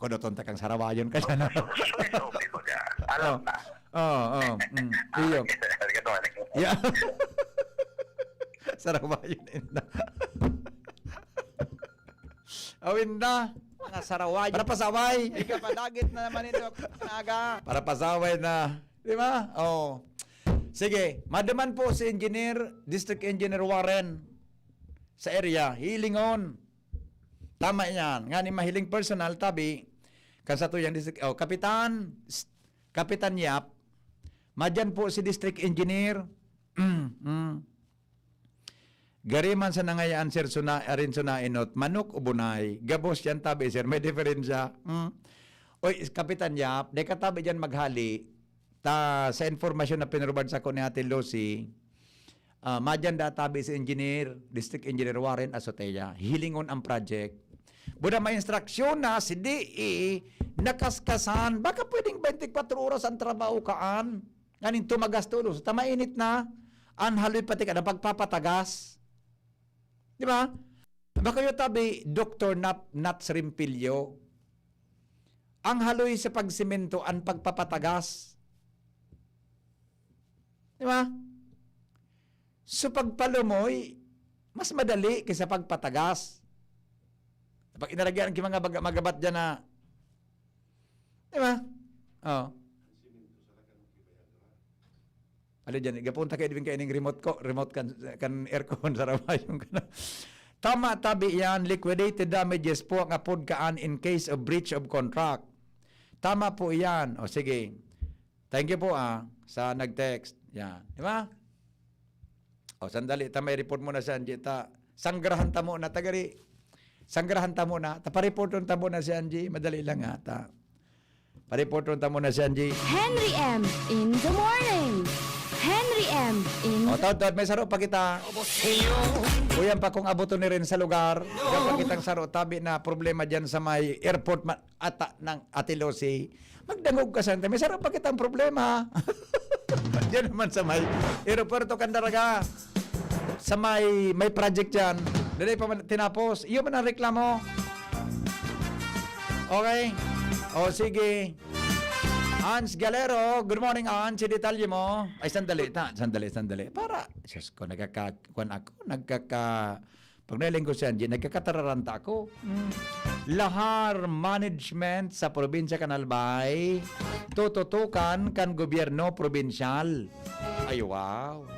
Kudoton takang sarawayon ka siya na. SOP ko niya. Alam na. Iyo. Ganun. Yeah. Sarawayon na. Awin na. Mga sarawayon. Para pasaway. Pika padagit na naman ito. Aga. Para pasaway na. Di ba? Sige. Madaman po si District Engineer Warren sa area. Hilingon. Tama yan. Nga ni mahiling personal, tabi, kansato yung district, Kapitan Yap, madyan po si District Engineer, gariman sa nangayaan, sir, arin sunainot, manok o bunay, gabos yan tabi, sir, may diferensya. Oy, Kapitan Yap, de katabi dyan maghali, sa informasyon na pinurubad sa ko ni Ate Lucy, Madyan Database Engineer, District Engineer Warren Azotea, hilingon ang project. Buda may instruksyon na si DE nakaskasan, baka pwedeng 24 oras ang trabaho kaan. Nganing tumagas tulos. Tamainit na, anhaloy pati ka na pagpapatagas. Di ba? Baka yung tabi, Dr. Nats Rimpilyo, ang haloy sa pagsimento ang pagpapatagas. Di ba? So pagpalumoy, mas madali kaysa pagpatagas. Pag inaragyan ang mga magabat dyan na, di ba? Oh. Ano dyan, gapunta kayo din kayo ng remote kan aircon sa ramayong ka na. Tama tabi yan, liquidated damages po ang apod kaan in case of breach of contract. Tama po yan. O sige. Thank you po sa nag-text. Yan. Di ba? O sandali, may report mo na siya. Sangrahan ta mo na tagari. Sangrahan ta mo na. Pariporton ta mo na si Angie. Madali lang ta. Pariporton ta mo na si Angie. Henry M. in the morning. Henry M. in O, Tod, may saro pa kita. Uyan pa kung abuto ni rin sa lugar. Uyan pa kitang saro. Tabi na problema dyan sa may airport ata ng Atilosi. Magdangog ka sante. May saro pa kitang problema. Diyan naman sa may aeroporto Candaraga. Sa may project dyan. Dali pa man tinapos. Iyo man ang reklamo. Okay. O, sige. Hans Galero, good morning, Hans. Si detalye mo. Ay, sandali. Para, Diyos ko, pag nailing ko siya, nagkakatararanta ako. Lahar management sa probinsya Canalbay, tututukan kan gobyerno probinsyal. Ay, wow.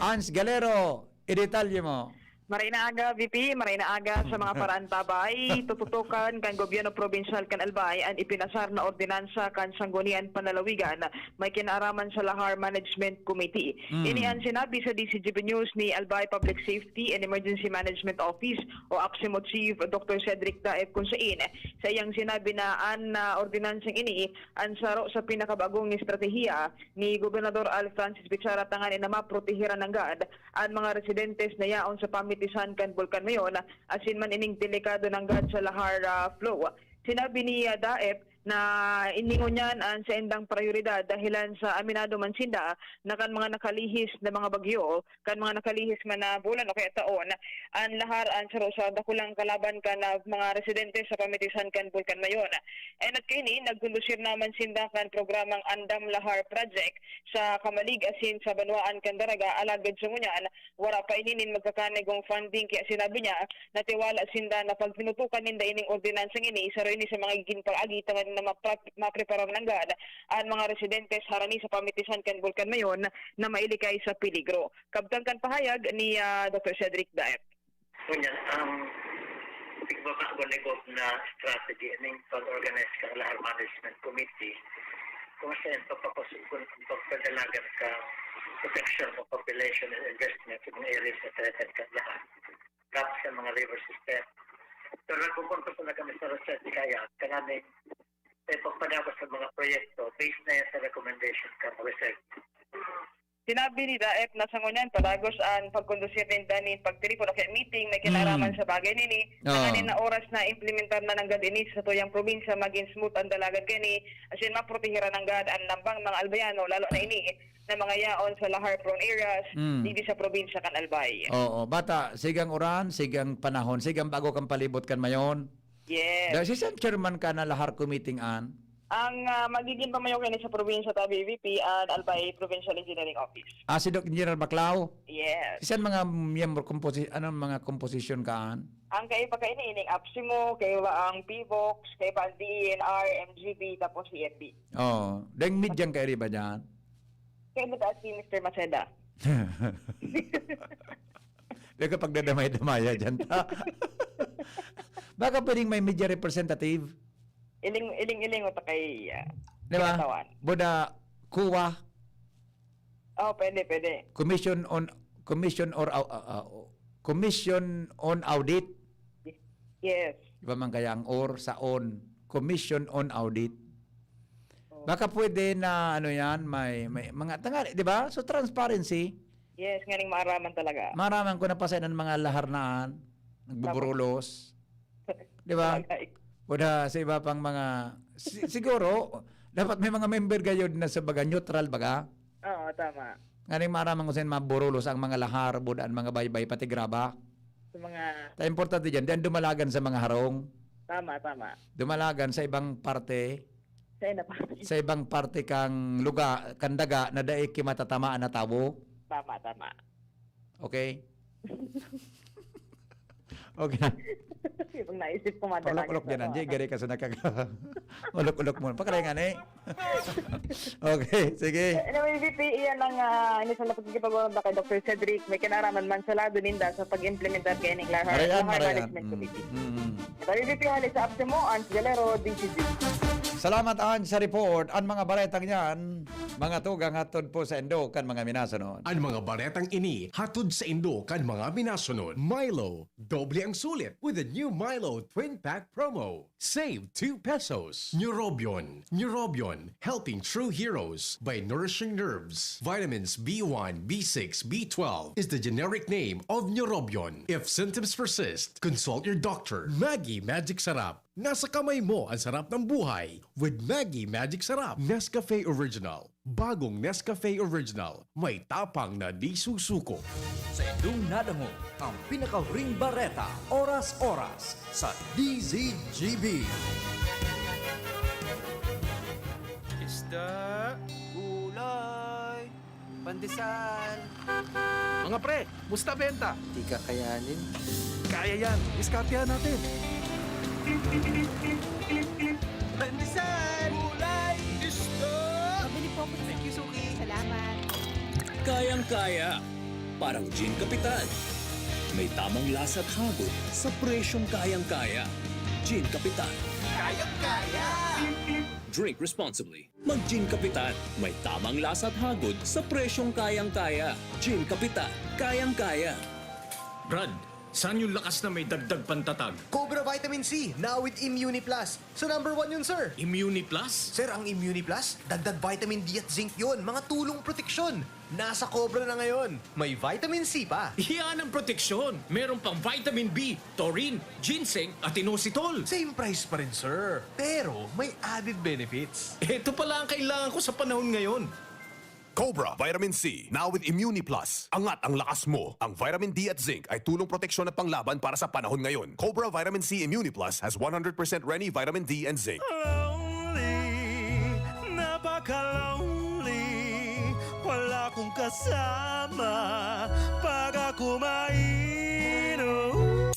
Hans Galero, idetalye mo. Maray na aga, VP, maray na aga sa mga paraan tabay, tututukan kan gobyerno provincial kan Albay ang ipinasar na ordinansa kan Sanggunian Panalawigan may kinaaraman sa Lahar Management Committee. Ini ang sinabi sa DCGP News ni Albay Public Safety and Emergency Management Office o APSEMO Chief Dr. Cedric Daep Kunsain. Sa iyang sinabi na ang ordinansang ini ang saro sa pinakabagong estratehiya ni Gobernador Al Francis Bichara tanganin na maprotehiran ng GAD ang mga residentes na yaon sa pamitisan kan Bulkan Mayon asin man ining delikado ng GAD sa Lahar flow. Sinabi ni Daep na iningon niyan ang sa endang prioridad dahilan sa aminado man sinda na kan mga nakalihis na mga bagyo, kan mga nakalihis man na bulan o kaya taon, ang lahar ang saro sa dakulang kalaban kan na mga residente sa pamitisan kan Bulkan Mayon. And at kini, nagkundusir naman sinda kan programang Andam Lahar Project sa Kamalig asin sa Banwaan Candaraga alagad sa ngunyan, wala pa ininin magkakanigong funding kaya sinabi niya na tiwala sinda na pag pinutukan ninda ining ordinansang ini, isa rin sa mga giging pag-agi na mapreparar ng GAD ang mga residentes harani sa pamitisan kan Bulkan Mayon na mailikay sa peligro. Kabtang kan pahayag ni Dr. Cedric Daep. Kunya, tigbabago na strategy ng pag-organize ka Lahar Management Committee kung saan pagpadalagan ka protection of population and investment in areas na threatened ka lahat. Tapos sa mga river system. Pero nagpupunta sa kami sa research kaya kanaming pagpadagos sa mga proyekto based na yan sa recommendation ka ng research. Sinabi ni Daep na sa ngunyan padagos ang pagkondusir din dani pagtelefon o kaya meeting na kinaraman sa bagay nini na oras na implementar na ng GAD ini sa tuyang probinsya maging smooth ang dalagan kini asin maprotehiran ng GAD ang nambang mga Albayano lalo na ini na mga yaon sa Lahar prone areas dito sa probinsya kan Albay. Oo, bata, sigang oran, sigang panahon, sigang bago kang palibot kan mayon. Yes. Dahil si chairman ka na Lahar Committee an? Ang magiging pamayo kini sa probinsya ta BVP at Albay Provincial Engineering Office. Si Dr. Engineer Baclao? Yes. Sisan mga miyembro mga composition kaan? Ang kay pagkaini ining APSEMO, kay ang PVOX, kay pa DNR, MGB, tapos CFB. Oh, deng medyang kay riba diyan. Kay mataas si Mr. Maceda. Dahil kapag dadamay-damaya dyan ta. Baka pwedeng may media representative. Iling o kay diba? Buda kuwa. Oh, pwede. Commission on audit. Yes. Diba man kaya ang or sa on? Commission on audit. Baka pwede na ano yan, may mga tangali, di ba? So transparency, Yes, nganing maaraman talaga. maraming ko na pasay ng mga laharnaan, nagbuburulos, di ba? Wala sa iba pang mga, siguro, dapat may mga member kayo na sa baga, neutral baga. Oo, tama. Ngayon maraming ko sa mga burulos ang mga lahar, budaan, mga baybay, pati graba. Sa mga... Ta importante dyan, diyan dumalagan sa mga harong, Tama. dumalagan sa ibang parte, Sa'yo na pa. sa ibang parte kang luga, kandaga, na daig kimatatamaan na tabo. Tama. Okay? Okay na. Ibang naisip ko madalaga. Ulok-ulok dyan, Angie. Gari ka sa ulok-ulok mo. Pakalayan nga na eh. Okay, sige. Anyway, VP, iyan ang inisang na pagkikipag-ulam kay Dr. Cedric. May kinaraman man sa lado ninda sa pag-implementar kaya ng Lahar Management Committee. Ito yung VP halit sa apse mo, Ans Galero, DCG. Salamat an sa report. Ang mga baretang yan, mga tugang hatod po sa Indo kan mga minasunod. Ang mga baretang ini, hatod sa Indo kan mga minasunod. Milo, doble ang sulit with the new Milo Twin Pack Promo. Save 2 pesos. Neurobion, helping true heroes by nourishing nerves. Vitamins B1, B6, B12 is the generic name of Neurobion. If symptoms persist, consult your doctor. Maggie Magic Sarap. Nasa kamay mo ang sarap ng buhay with Maggie Magic Sarap. Nescafe Original. Bagong Nescafe Original. May tapang na di susuko. Sa inyong nadango ang pinaka-ring bareta oras-oras sa DZGB. Isda, gulay, pandesal. Mga pre, musta benta? Di ka kayanin. Kaya yan, iskartihan natin. Pandesal, gulay, isda. Pabili po ako. Thank you, Suki. Salamat. Kayang-kaya. Parang Gin Kapitan. May tamang lasa at hagod sa presyong kayang-kaya. Gin Kapitan. Kayang-kaya. Drink responsibly. Mag-Gin Kapitan. May tamang lasa at hagod sa presyong kayang-kaya. Gin Kapitan. Kayang-kaya. Brad, saan yung lakas na may dagdag pantatag? Cobra Vitamin C, now with Immuni Plus. So number 1 yun, sir. Immuni Plus? Sir, ang Immuni Plus, dagdag vitamin D at zinc yun. Mga tulong proteksyon. Nasa Cobra na ngayon. May vitamin C pa. Iyan ang proteksyon. Meron pang vitamin B, taurine, ginseng at inositol. Same price pa rin, sir. Pero may added benefits. Ito pala ang kailangan ko sa panahon ngayon. Cobra Vitamin C, now with Immuni Plus. Angat ang lakas mo. Ang vitamin D at zinc ay tulong proteksyon at panglaban para sa panahon ngayon. Cobra Vitamin C Immuni Plus has 100% Reni vitamin D and zinc. Lonely, napaka-lonely. Wala akong kasama pag ako mainom.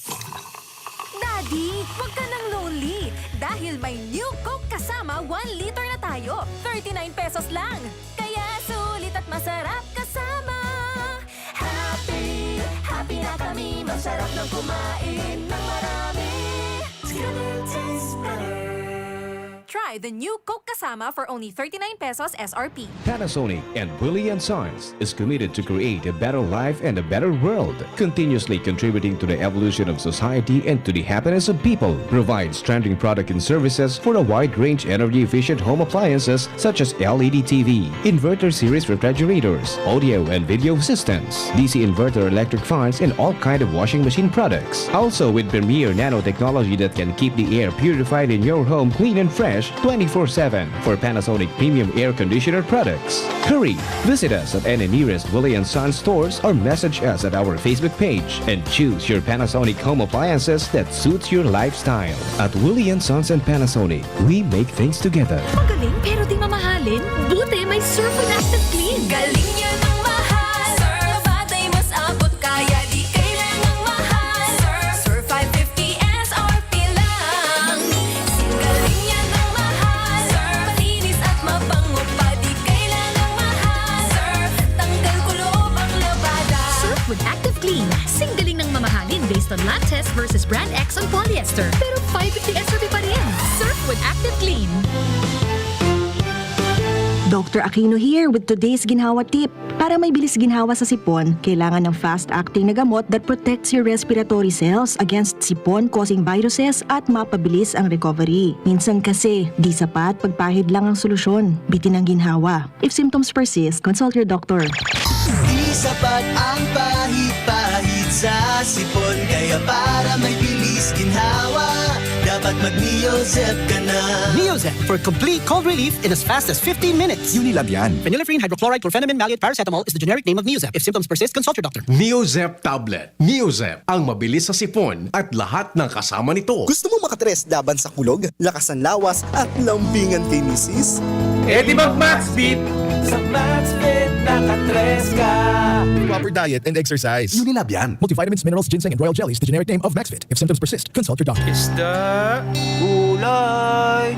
Daddy, huwag ka nang lonely. Dahil may new Coke kasama 1 liter na tayo. 39 pesos lang. Kaya sulit at masarap kasama. Happy, happy na kami. Masarap ng kumain ng marami. Together tastes better. Try the new Coke kasama for only 39 pesos SRP. Panasonic and Willie & Sons is committed to create a better life and a better world, continuously contributing to the evolution of society and to the happiness of people. Provides trending product and services for a wide range energy-efficient home appliances such as LED TV, inverter series refrigerators, audio and video systems, DC inverter electric fans, and all kind of washing machine products. Also with premier nanotechnology that can keep the air purified in your home clean and fresh 24/7 for Panasonic premium air conditioner products. Hurry! Visit us at any nearest Willie & Sons stores or message us at our Facebook page and choose your Panasonic home appliances that suits your lifestyle. At Willie & Sons and Panasonic, we make things together. Magaling pero di mamahalin. Buti may Surf and Active Clean. Galing yan ang mahal. Surf, batay mas abot kaya di kailangang mahal. Surf 550 SRP lang. Galing yan ang mahal. Surf, malinis at mabango pa di kailangang mahal. Surf, tanggal kulob ang labada. Surf with Active Clean. Singgaling ng mamahalin based on lab test versus brand X on polyester. Pero 550 SRP pa rin. Surf with Active Clean. Dr. Aquino here with today's ginhawa tip. Para may bilis ginhawa sa sipon, kailangan ng fast-acting na gamot that protects your respiratory cells against sipon-causing viruses at mapabilis ang recovery. Minsan kasi, di sapat pagpahid lang ang solusyon. Bitin ang ginhawa. If symptoms persist, consult your doctor. Di sapat ang pahid-pahid sa sipon, kaya para may bilis ginhawa, dapat mag-Neozep ka na. Neozep for complete cold relief in as fast as 15 minutes. Unilab yan. Phenylephrine, hydrochloride, chlorpheniramine, maleate, paracetamol is the generic name of Neozep. If symptoms persist, consult your doctor. Neozep tablet. Neozep, ang mabilis sa sipon at lahat ng kasama nito. Gusto mo makatres laban sa kulog, lakas ng lawas at lambingan kay misis? Di ba Maxfit? Sa Maxfit, nakatres ka. Proper diet and exercise. Unilab yan. Multivitamins, minerals, ginseng, and royal jelly is the generic name of Maxfit. If symptoms persist, consult your doctor. Isda, gulay,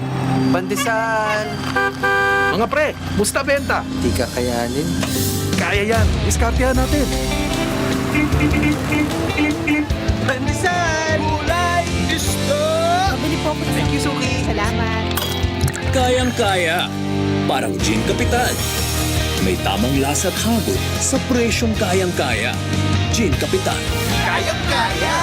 pandesal. Mga pre, musta benta? Di ka kayanin. Kaya yan. Diskartehan natin. Pandesal, gulay, isda. Pabili po ako. Thank you, Suki. Salamat. Kayang-kaya. Parang Gin Kapitan. May tamang lasa at hagod sa presyong kayang-kaya. Gin Kapitan. Kayang-kaya.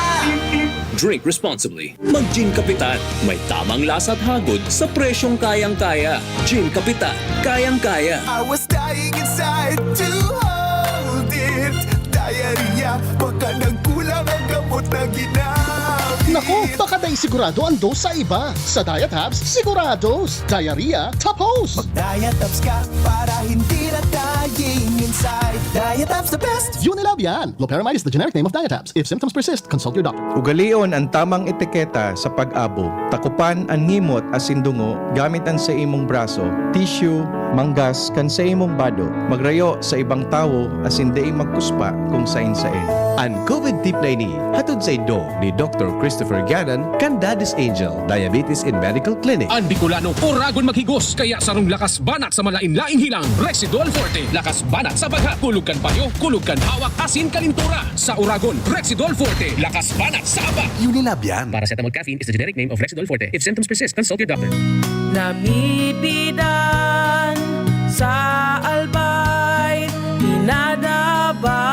Drink responsibly. Mag-Gin Kapitan. May tamang lasa at hagod sa presyong kayang-kaya. Gin Kapitan. Kayang-kaya. I was dying inside to hold it. Diarrhea, baka nagkulang ang gamot na ginamit. Naku, baka dahil sigurado ang dose sa iba. Sa Diet Hubs, sigurados. Diarrhea, tapos. Diet Ups ka para hindi na dying inside. Diet Ups the best. Unilab yan. Loperamide is the generic name of Diet Hubs. If symptoms persist, consult your doctor. Ugalion ang tamang etiketa sa pag-abo. Takupan ang ngimot asindungo gamit ang sa imong braso, tissue, manggas kan sa imong bado. Magrayo sa ibang tawo asin day magkuspa kung sain-sain. Ang COVID tip na ini hatod sa ido ni Dr. Christopher Gannon kan Daddy's Angel Diabetes and Medical Clinic. Ang Bicolano, oragon maghigos, kaya sarong lakas banat sa malain-laing hilang. Rexidol Forte, lakas banat sa bagha. Kulugkan payo, kulugkan hawak, asin kalintura. Sa oragon, Rexidol Forte, lakas banat sa aba. Unilab yan. Paracetamol caffeine is the generic name of Rexidol Forte. If symptoms persist, consult your doctor. Namibidan sa albay, pinadaba.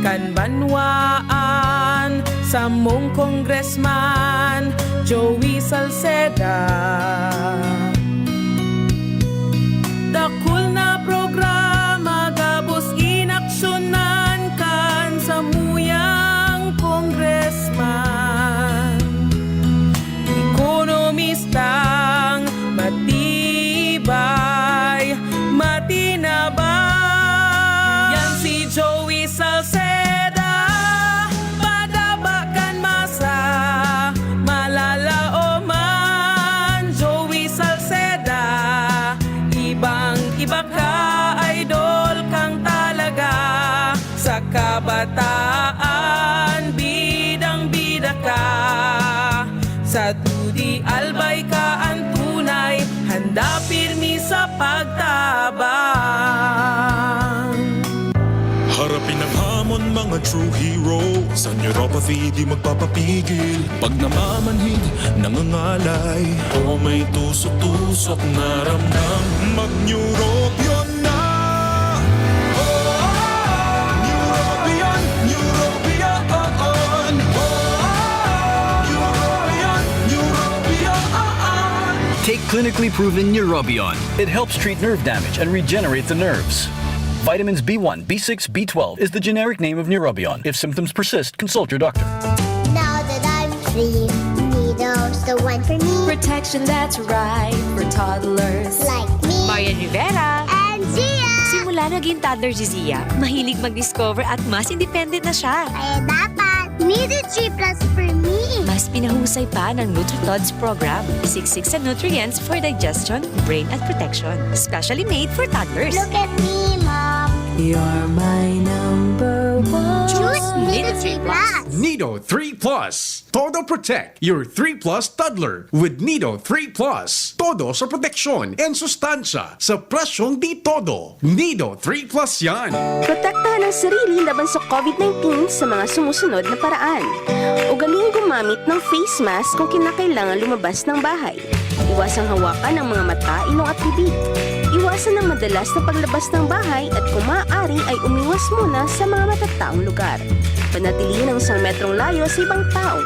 Kan banwaan sa mong congressman, Joey Salceda. Dakul na programa, gabos inaksyonan kan sa muyang congressman. Ekonomistang matibay, matinabay. Yan si Joey Salceda. Padabakan masa, malala o man. Joey Salceda, ibang-iba ka, idol kang talaga. Sa kabataan, bidang-bida ka. Sa tudi albay ka ang tunay, handa pirmi sa pagtabang. Harapin ang hamon, mga true hero. Sa neuropathy di magpapapigil. Pag namamanhid, nangangalay, o may tusok-tusok na ramdam, mag-neurobion na. Neurobion, neurobion. Take clinically proven Neurobion. It helps treat nerve damage and regenerate the nerves. Vitamins B1, B6, B12 is the generic name of Neurobion. If symptoms persist, consult your doctor. Now that I'm free, Nido's the one for me. Protection that's right for toddlers like me. Marian Rivera And Zia! Simula naging toddler si Zia, mahilig mag-discover at mas independent na siya. Kaya dapat, Nido 3 Plus for me. Mas pinahusay pa ng NutriTods program. Siksik sa nutrients for digestion, brain at protection. Specially made for toddlers. Look at me, Mom. You're my number one. Choose Nido 3 Plus. Nido 3 Plus. Todo protect your 3 Plus toddler with Nido 3 Plus. Todo sa proteksyon and sustansya sa presyong di todo. Nido 3 Plus yan. Protektahan ang sarili laban sa COVID-19 sa mga sumusunod na paraan. Ugaling gumamit ng face mask kung kinakailangan lumabas ng bahay. Iwasang hawakan ang mga mata, ilong at bibig. Iwasan ang madalas na paglabas ng bahay at kung maaari ay umiwas muna sa mga matataong lugar. Panatilihin ang 1 metrong layo sa ibang tao.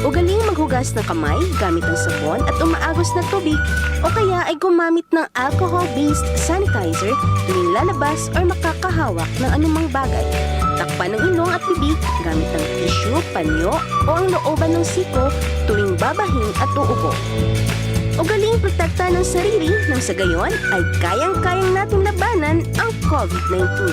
Ugaling maghugas ng kamay gamit ang sabon at umaagos na tubig o kaya ay gumamit ng alcohol-based sanitizer tuwing lalabas o makakahawak ng anumang bagay. Takpan ng ilong at bibig gamit ang tissue, panyo o ang looban ng siko tuwing babahin at uubo. Ugaling protektahan ng sarili nang sa gayon ay kayang-kayang natin labanan ang COVID-19.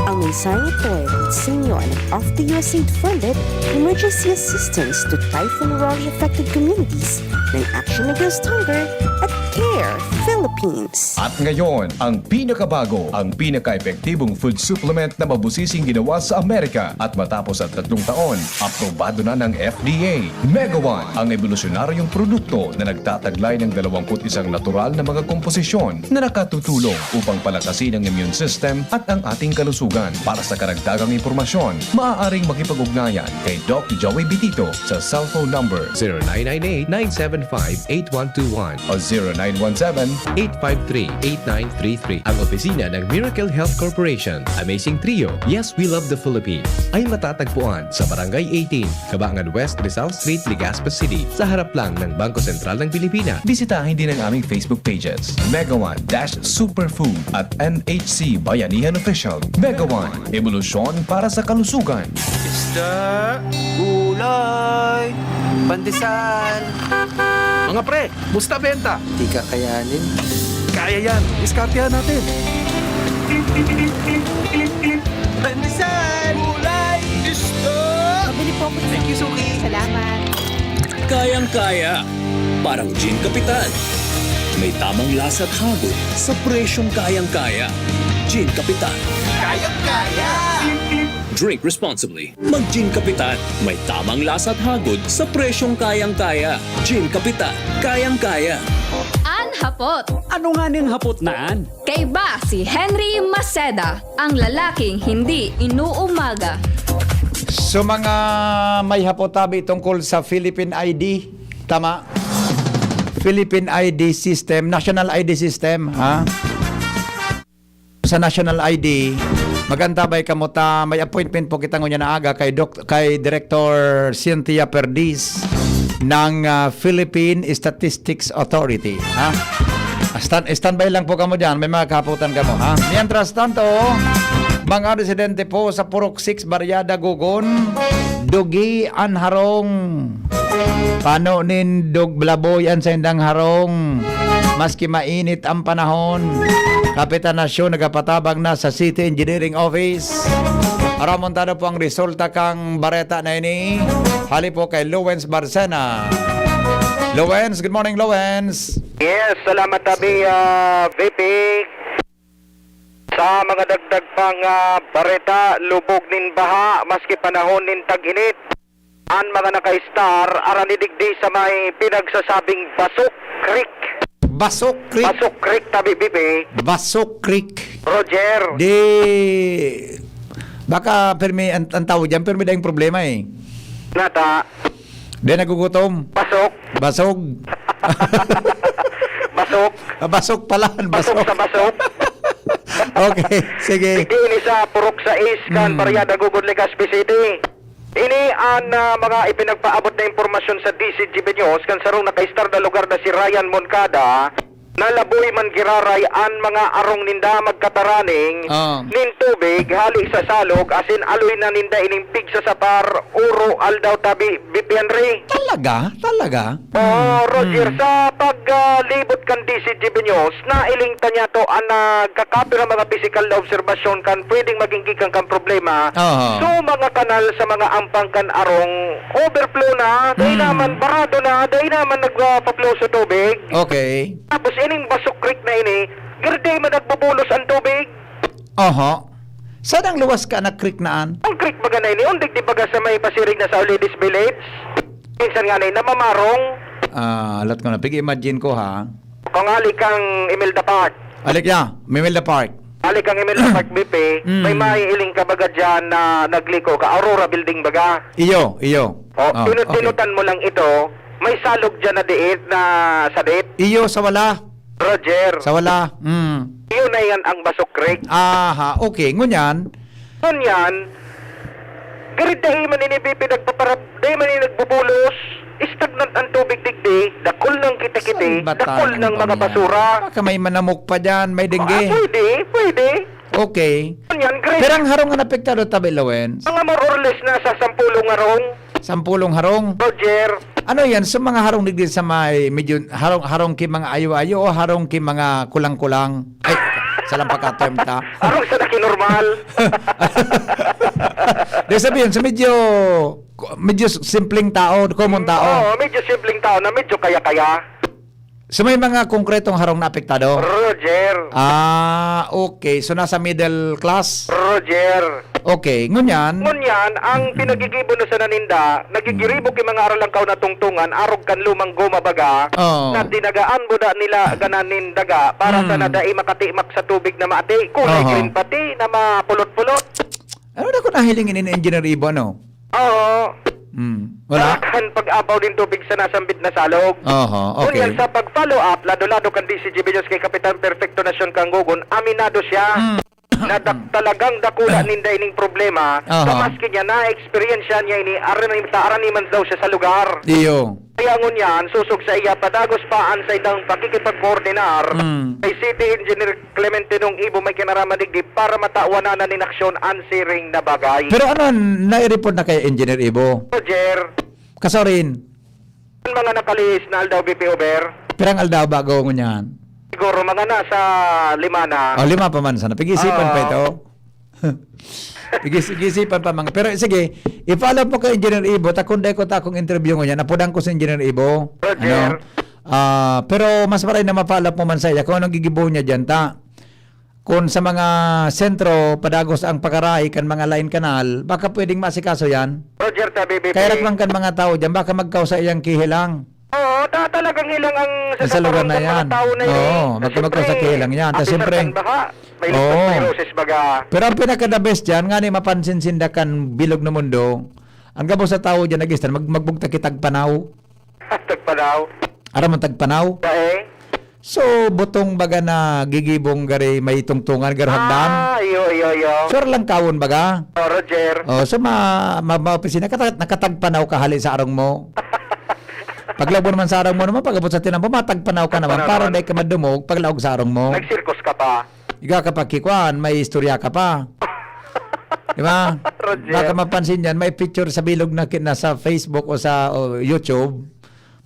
Ang mensaheng ito ay sa inyo ng Off the USAID-funded Emergency Assistance to Typhoon Raleigh-affected communities ng Action Against Hunger at CARE Philippines. At ngayon, ang pinakabago, ang pinaka-epektibong food supplement na mabusising ginawa sa Amerika at matapos ang 3 taon, aprobado na ng FDA. Mega One, ang evolusyonaryong produkto na nagtataglay ng 21 natural na mga komposisyon na nakatutulong upang palakasin ang immune system at ang ating kalusugan. Para sa karagdagang impormasyon, maaaring makipag-ugnayan kay Doc Joey Bitito sa cellphone number 0998-975-8121 o 0917-853-8933. Ang opisina ng Miracle Health Corporation, Amazing Trio, Yes, We Love the Philippines, ay matatagpuan sa Barangay 18, Cabangan West, Rizal Street, Legazpi City, sa harap lang ng Bangko Sentral ng Pilipinas. Bisitahin din ang aming Facebook pages, Mega One-Superfood at NHC Bayanihan Official. Mega One, evolusyon para sa kalusugan. Isda, gulay, pandesal. Mga pre, musta benta? Di kakayanin. Kaya yan, diskartehan natin. Pandesal, gulay, isda. Pabili po ako. Thank you, Suki. Salamat. Kayang-kaya. Parang Gin Kapitan. May tamang lasa at hagod sa presyong kayang-kaya. Gin Kapitan. Kayang-kaya. Drink responsibly. Mag-Gin Kapitan. May tamang lasa at hagod sa presyong kayang-kaya. Gin Kapitan. Kayang-kaya. Hapot. Ano nga niyang hapot naan? Kay ba si Henry Maceda, ang lalaking hindi inuumaga. So mga may hapotabi tungkol sa Philippine ID, tama? Philippine ID system, national ID system, ha? Sa national ID, magantabay kamo ta, may appointment po kita ngunya na aga kay Director Cynthia Perdiz ng Philippine Statistics Authority, ha? Standby lang po kamo dyan, may mga kaputan kamo, ha? Mientras tanto, mga residente po sa Purok 6, Barriada, Gugon, dugi an harong. Pano nin dug blaboy an sa indang harong. Maski mainit ang panahon. Kapitan Nasyon nagapatabang na sa City Engineering Office. Aramontado po ang resulta kang bareta na ini. Hali po kay Lowens Barcena. Lowens, good morning Lowens. Yes, salamat tabi VP. Sa mga dagdag pang bareta, lubog nin baha, maski panahon nin tag-init. Ang mga naka-star, aranidigdi sa may pinagsasabing Basok Creek. Basok Creek? Basok Creek tabi VP. Basok Creek. Roger. Di... Baka permi ang tawag dyan, permi dahing problema eh. Nata. Di nagugutom. Basok. Basog. Basok. Basok pala. Basok sa basok. Okay, sige. Ini sa Purok sa Iskan, Barriada, Gugon, Legazpi City. Ini ang mga ipinagpaabot na impormasyon sa DCGB News kan sarong naka-star na lugar na si Ryan Moncada. Nalaboy man giraray an mga arong ninda magkataraning nin tubig hali sa salog asin aloy na ninda ining pig sa sapar uro aldaw tabi Henry. Talaga? Oh, Roger, sa paglibot kan DCGB News, nailing tanya to ang nagkakapira mga physical na obserbasyon kan pwedeng maging kikang kan problema. So mga kanal sa mga ampang kan arong overflow na, dahil naman barado na, dahil naman nagpa-flow sa tubig. Okay. Tapos ining Basok Creek na ini, garday man nagbubulos ang tubig. Oho. Saan ang luwas ka na creek naan? Ang creek baga na ini, undig di baga sa may pasirig na sa Ulides Village. Minsan nga na namamarong. Alat ko na. Pig-imagine ko ha. Kung ali kang Imelda Park. Alik ya, Mimilda Park. Ali kang Imelda Park, BP. May maiiling ka baga dyan na nagliko ka. Aurora Building baga. Iyo. Pinutan mo lang ito. May salog dyan na diit na sadit. Iyo sa wala. Roger. Sa wala. Yun na yan ang Basok Creek. Aha, okay. Ngunyan. Ngunyan, garit dahil man ini BP nagpaparap, dahil man ini nagbubulos, stagnant ang tubig digdi, dakol ng kita-kiti, dakol ng mga basura. Baka may manamok pa dyan, may dengue. Pwede. Okay. Ngunyan, great. Pero ang harong nga napektado tabi, Lawens? Mga more or less na sa 10 harong. 10 harong? Roger. Ano yan? So mga harong digdi sa may medyo harong ki mga ayo-ayo o harong ki mga kulang-kulang? Ay, salang pagka-term ta. Harong sa nakinormal. Di sabihin, so medyo simpleng tao, common tao. Oo, medyo simpleng tao na medyo kaya-kaya. So may mga konkretong harong na apektado? Roger. Okay. So nasa middle class? Roger. Okay. Ngunyan? Ngunyan, ang pinagigibo na sa naninda, nagigiribo kay mga aralang kaw na tungtungan, arog kan lumang goma baga, na dinagaan mo da nila gananin daga para sa nadai makatimak sa tubig na maati. Kulay green pati na mapulot-pulot. Ano na kung nahilingin ni Engineer Ibo, ano? Oo. Wala? Kan pag-abaw din tubig sa nasambit na salog. Okay. Ngunyan sa pag-follow up, lado-lado kan DCG Binyos kay Kapitan Perfecto Nasyon Kanggugon, aminado siya. Na talagang dakula ninda ining problema. Kamaski niya na experience niya ini araniman daw siya sa lugar. Iyo. Kaya ngunyan, susog sa iya padagos paan sa idang pakikipag-koordinar kay City Engineer Clementinong Ibo may kinaraman digdi para matawanan na ninaksyon ansiring na bagay. Pero ano, nai-report na kay Engineer Ibo? Roger. Kasorin? Mga nakalihis na aldaw BP Over. Pirang aldaw bago ngunyan? Siguro mga nasa 5 na. 5 pa man sana. Pag-isipan pa ito. Pag-isipan pa mga. Pero sige, i-follow po kay Engineer Ibo. Takunday ko akong interview ngunyan. Napudang ko sa Engineer Ibo. Roger. Pero mas maray na ma-follow po man sa iya. Kung anong gigibo niya dyan ta. Kung sa mga sentro, padagos ang pagkaray kan mga line kanal, baka pwedeng masikaso yan. Roger, tabi BP. Kaya lang kan mga tao dyan, baka magkausa iyang kihilang. Oo, talagang hilang ang sa lugar na yan. Oo, magkausa kihilang yan. Tapos siyempre, may leptospirosis baga. pero ang pinaka-the best dyan, nga ni mapansin sindakan bilog na mundo, ang gabo sa tao dyan, nagistan, magbugta kitag panaw. Tagpanaw? Aram ang tagpanaw? Kae? So, butong baga na gigibong gari may tungtungan garhagdan. Iyo. Sure lang kawon baga. Roger. So ma-opisina nakatagpanaw ka hali sa arong mo. Paglabo naman sa arong mo naman, pagabot sa tinampo, matagpanaw ka naman para hindi ka madumog paglaog sa arong mo. Nagsirkos ka pa. Iga ka pa kikwan, may istorya ka pa. Di ba? Baka mapansin yan, may picture sa bilog na sa Facebook o sa YouTube.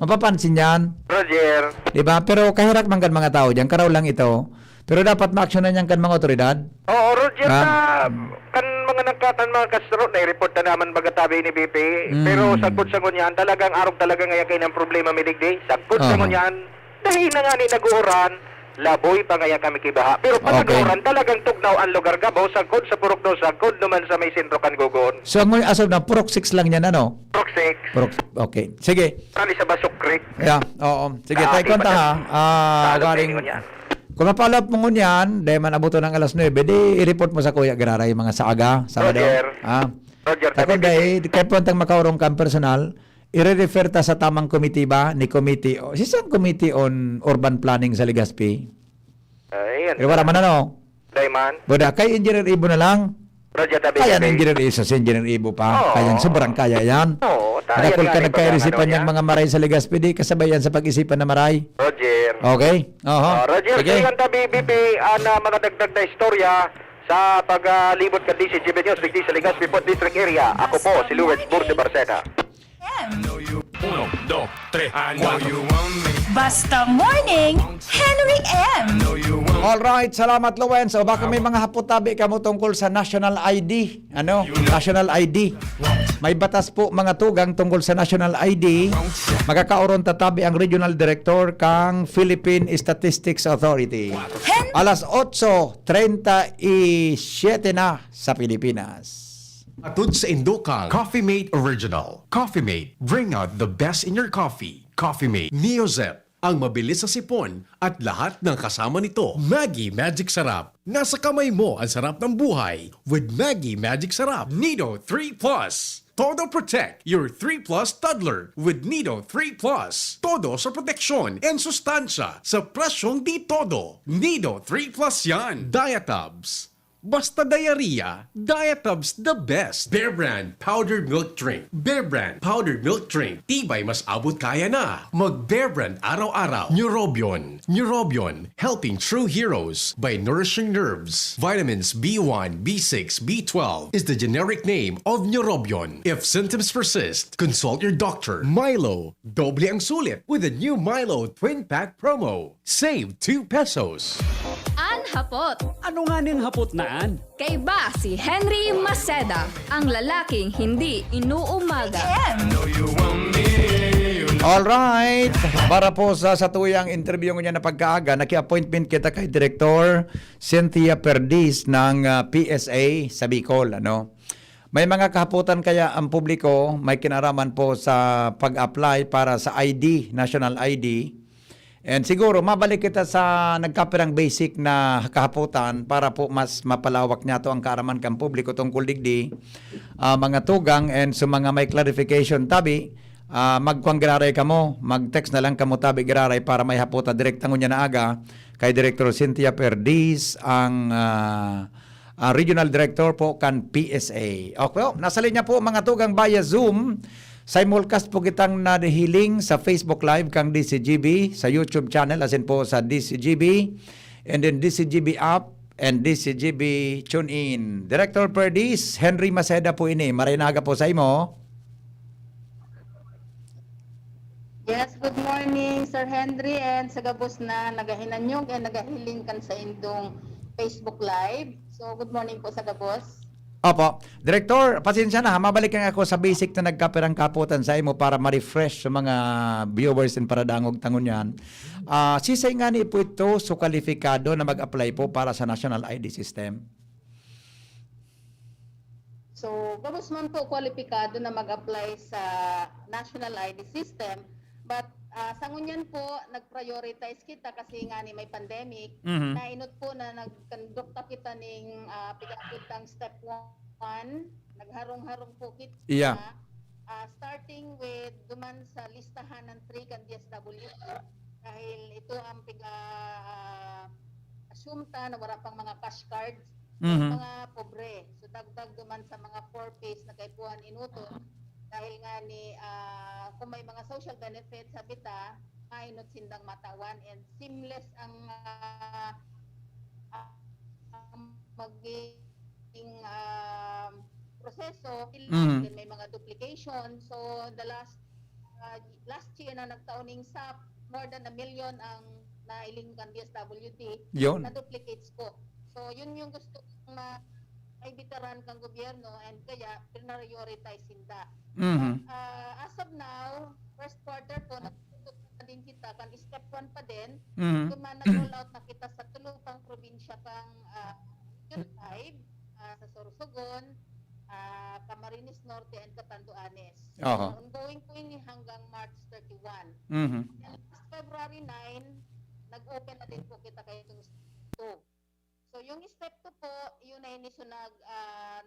Mapapansin yan. Roger. Diba? Pero kahirak man kan mga tao dyan. Karaw lang ito. Pero dapat ma-actionan yan kan mga otoridad. Oo, Roger na kan mga nagkatan mga kastro, na-report na naman bagatabi ni BP. Pero sagpod sa ngunyan, talagang arog talaga ngayon kayo ng problema midigdi. Sagpod sa ngunyan, dahil na nga ni naguuran, laboy pa ngaya kami kibaha. Pero pag naguuran, talagang tugnaw ang lugar gabaw, sagkod sa purok do, sagkod naman sa may sentro Kanggugon. So, as of na, purok 6 lang yan, ano? Purok 6. Okay. Sige. Kali sa Basok Creek. Yeah, oo. Sige, tayo konta ha. Galing, kung mapalap mo ngunyan, dahil man abuto ng alas 9, di i-report mo sa Kuya Gararay mga saaga, Sabado. Roger. Takon dahil, kaya puntang makaurong kang personal, i-refer ta sa tamang committee ba ni committee, sisang committee on urban planning sa Legazpi? Ayan. Wala man ano? Dayman. Boda, kay Engineer Ibo na lang. Roger, tabi. Kaya ng Engineer Ibo, si Engineer Ibo pa. Kayang sobrang kaya yan. Oo. Nakakul ka nagkairisipan niyang mga maray sa Legazpi, di kasabayan sa pag-isipan na maray. Roger. Okay? Roger, sige. Sige tabi, BP, na mga dagdag na istorya sa paglibot ka DCG News, digdi sa Legazpi po District Area. Ako po, si Luis Burse Barceta. 1, 2, 3, I know you want me. Basta Morning, Henry M. Alright, salamat Lowen. So baka may mga hapot tabi ka mo tungkol sa national ID. Ano? National ID. May batas po mga tugang tungkol sa national ID. Magkakaoron tatabi ang Regional Director kang Philippine Statistics Authority. Alas 8:37 na sa Pilipinas. Hatod sa Indokang, Coffee Mate Original. Coffee Mate, bring out the best in your coffee. Coffee Mate Neozep, ang mabilis sa sipon at lahat ng kasama nito. Maggie Magic Sarap. Nasa kamay mo ang sarap ng buhay with Maggie Magic Sarap. Nido 3 Plus. Todo Protect, your 3 Plus toddler with Nido 3 Plus. Todo sa proteksyon and sustansya sa presyong di todo. Nido 3 Plus yan. Diatabs. Basta diarrhea, Diatabs the best. Bear Brand Powdered Milk Drink. Bear Brand Powdered Milk Drink. Tibay mas abot kaya na. Mag Bear Brand araw-araw. Neurobion. Neurobion, helping true heroes by nourishing nerves. Vitamins B1, B6, B12 is the generic name of Neurobion. If symptoms persist, consult your doctor. Milo, doble ang sulit with the new Milo Twin Pack Promo. Save 2 pesos. An hapot. Ano nga ning hapot naan? Kay ba si Henry Maceda, ang lalaking hindi inuumaga. Alright, para po sa satuyang interview niya na pagkaaga, naki-appointment kita kay Director Cynthia Perdiz ng PSA sa Bicol. Ano? May mga kahaputan kaya ang publiko, may kinaraman po sa pag-apply para sa ID, National ID. And siguro, mabalik kita sa nagkapirang basic na kahaputan para po mas mapalawak niya to ang kaaraman kang publiko tungkol digdi, mga tugang and sa mga may clarification tabi, magkuang giraray ka mo, mag-text na lang ka mo tabi giraray para may haputa direkta niya na aga kay Director Cynthia Perdiz, ang Regional Director po kan PSA. Okay, nasa linya po mga tugang via Zoom. Simulcast po kitang nahiling sa Facebook Live kang DCGB, sa YouTube channel asin po sa DCGB, and then DCGB app and DCGB TuneIn. Director Perdiz, Henry Maceda po ini. Marinaga po sa imo. Yes, good morning Sir Henry and sa gabos na nagahinanyog and nagahiling kan sa indong Facebook Live. So good morning po sa gabos. Opo. Director, pasensya na ha. Mabalikan ako sa basic na nagkapirang kaputan sa imo para ma-refresh sa mga viewers and para dangog tangon yan. Sisay nga ni po ito so kwalifikado na mag-apply po para sa National ID System? So, gabos man po kwalipikado na mag-apply sa National ID System. But sa ngunyan po, nag-prioritize kita kasi nga ni may pandemic. Na inot po na nagkandukta kita ning pigakitang step 1. Nagharong-harong po kita. Yeah. Starting with duman sa listahan ng 3 kan DSWD. Dahil ito ang assume ta na wala pang mga cash cards. Mga pobre. So dagdag duman sa mga 4 pays na kaipuhan inuto. Dahil nga ni kung may mga social benefits sa bita, mainot sindang matawan and seamless ang maging proseso. Then may mga duplication. So the last year na nagtaoning SAP, more than 1 million ang nailing kan DSWD na duplicates ko. So yun yung gusto kong ay bitaran kang gobyerno and kaya prioritize sinda. As of now, first quarter po, natututok na din kita kan step 1 pa din. Kuman nag-roll out na kita sa tulupang probinsya kang Region 5, sa Sorsogon, Camarines Norte and Catanduanes. So, ongoing po ini hanggang March 31. And last February 9, nag-open na din po kita kay itong step 2. So yung step 2 po, yun ay niso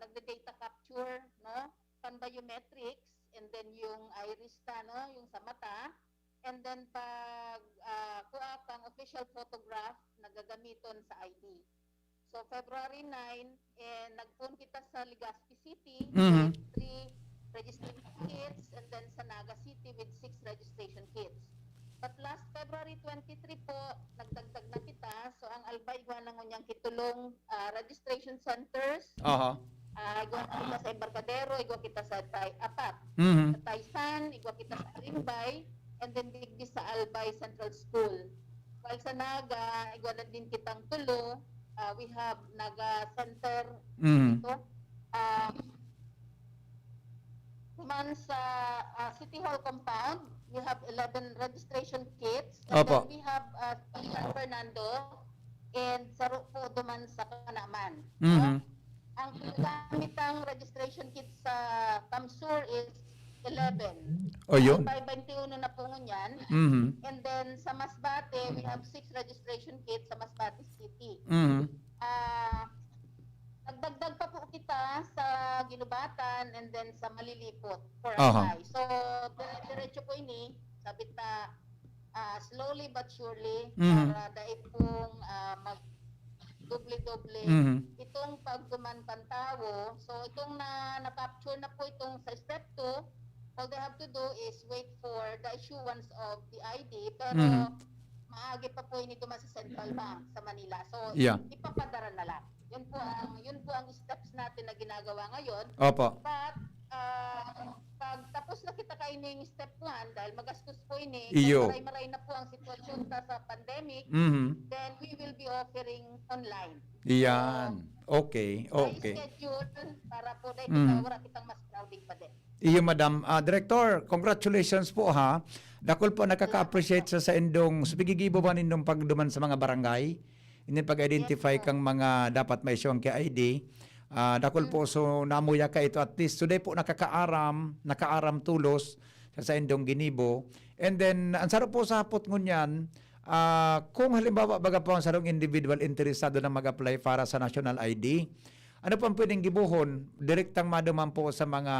nagde-data capture, no? Pan biometrics, and then yung iris ta, no? Yung sa mata, and then pag kuha pang official photograph nagagamiton sa ID. So February 9, nagpunta kita sa Legazpi City with 3 registration kits, and then sa Naga City with 6 registration kits. But last February 23 po, nagdagdag na kita. So ang Albay igwa na ngunyang kitulong registration centers. Igwa kita sa Embarcadero, igwa kita sa Apat. Sa Taysan, igwa kita sa Alimbay, and then digdi sa Albay Central School. While sa Naga, igwa na din kitang tulo. We have Naga Center dito. duman sa City Hall compound, we have 11 registration kits. And Opo. then we have San Fernando and Saru po duman sa Kanaman. Mhm. Ang ginamitang registration kits sa Kamsur is 11. O yun. May 21 na po ngunyan. Mhm. And then sa Masbate, we have 6 registration kits sa Masbate City. Mhm. Nagdagdag pa po kita sa Ginubatan and then sa Malilipot for Aha. Asay. So, diretso po ini, sabit na slowly but surely, Mhm. para dahil pong mag-doble-doble itong pagduman pantawo. So, itong na-capture na po itong sa step 2, all they have to do is wait for the issuance of the ID, pero maagi pa po ini duman sa Central Bank sa Manila. So, Yeah. ipapadara na lang. Yun po ang steps natin na ginagawa ngayon. Opo. But pag tapos na kita kaining step 1 dahil magastos po ini, Iyo. maray-maray na po ang sitwasyon sa pandemic, Mhm. then we will be offering online. Iyan. Okay, okay. Schedule para po dahil wala kitang mas crowding pa din. Iyo, Madam. Director, congratulations po ha. Dakol po nakaka-appreciate sa indong supigigibo ba nindong pagduman sa mga barangay? Hindi pag-identify kang mga dapat may siyang ID. Dakol po so namuya ka ito at least today po nakaaram tulos sa indong ginibo. And then ang sarap po sa hapot ngunyan, kung halimbawa baga po ang sarong individual interesado na mag-apply para sa national ID, ano po ang pwedeng gibuhon? Direktang maduman po sa mga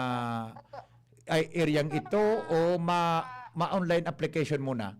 areang ito o ma-online application muna?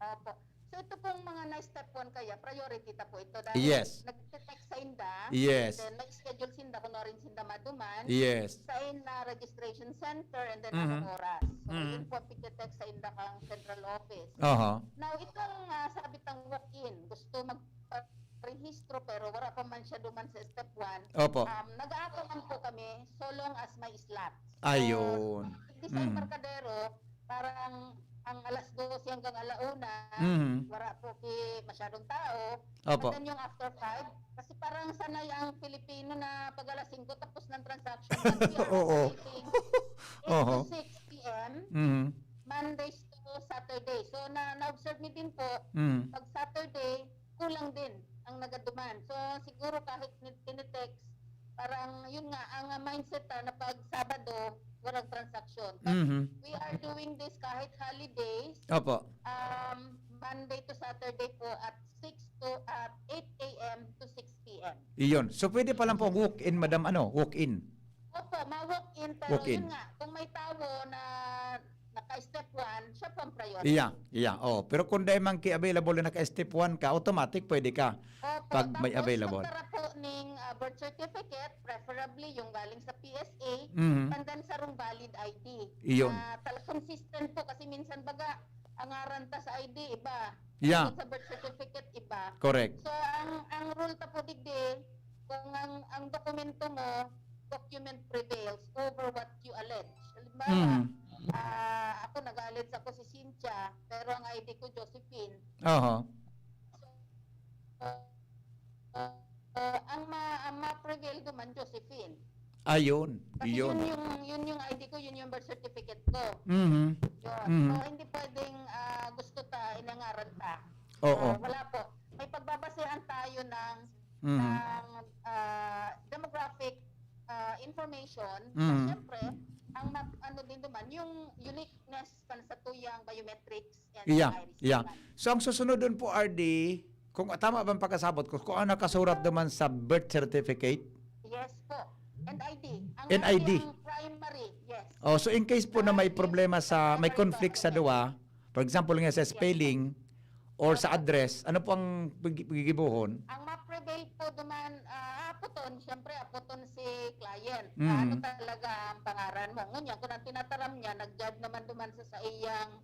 Opo. So ito pong mga na-step 1 kaya, priority ta po ito dahil Yes. nag-text sa inda, Yes. and then may schedule sinda kung rin sinda maduman, Yes. sa na registration center, and then Mhm. anong oras. So yun po ang pigte-text sa inda kang central office. Aha. Now itong sabit ang walk-in, gusto mag-rehistro pero wala pa man siya duman sa step 1. Opo. Nag-aako man po kami so long as may slots. Ayun. Hindi sa Embarcadero, parang ang alas 12 hanggang alauna, Mhm. wala po masyadong tao. Opo. And then yung after 5, kasi parang sanay ang Pilipino na pag alas 5 tapos ng transaction. Oo. 8 Oho. to 6 p.m. Mhm. Mondays to Saturday. So na-observe mi din po, Mhm. pag Saturday, kulang din ang nagaduman. So siguro kahit tinitext, parang yun nga, ang mindset na pag Sabado, walang transaction. But we are doing this kahit holidays, Opo. Monday to Saturday po at 8 a.m. to 6 p.m. Iyon. So pwede pa lang po walk-in, Madam, walk-in. Opo, ma-walk-in, pero Walk-in. yun nga, kung may tao na naka-step 1, siya po ang priority. Iya. Oh, pero kung dahil man available na naka-step 1 ka, automatic pwede ka pag may available. Tapos magtara po ng birth certificate, preferably yung galing sa PSA, Mhm. and then sarong valid ID. Iyon. Consistent po kasi minsan baga, ang aranta sa ID iba. Yeah. Sa birth certificate iba. Correct. So ang rule ta po digdi, kung ang dokumento mo, document prevails over what you allege. Halimbawa, ako nag-allege ako si Cynthia, pero ang ID ko Josephine. Aha. Ang ma-prevail duman Josephine. Ayun. Kasi Iyon. yun yung ID ko, yun yung birth certificate ko. Mhm. Yun. Mhm. So hindi pwedeng gusto ta, inangaran ta. Oo. Wala po. May pagbabasehan tayo ng Mhm. demographic information. Mhm. Siyempre, ang ano din naman, yung uniqueness sa tuyang biometrics and Iya. iris. Iya. So ang susunod doon po, RD, kung tama bang pagkasabot ko, kung ano nakasurat naman sa birth certificate, Yes po. And ID. Ang And ID. ang primary, yes. oh, so in case po na may problema may conflict sa dua, for example nga sa spelling or sa address, ano po ang gigibuhon? Ang ma-prevail po duman, apoton, siyempre apoton si client. Mhm. Ano talaga ang pangaran mo. Ngunyan, kung ang tinataram niya, nag-judge naman duman sa iyang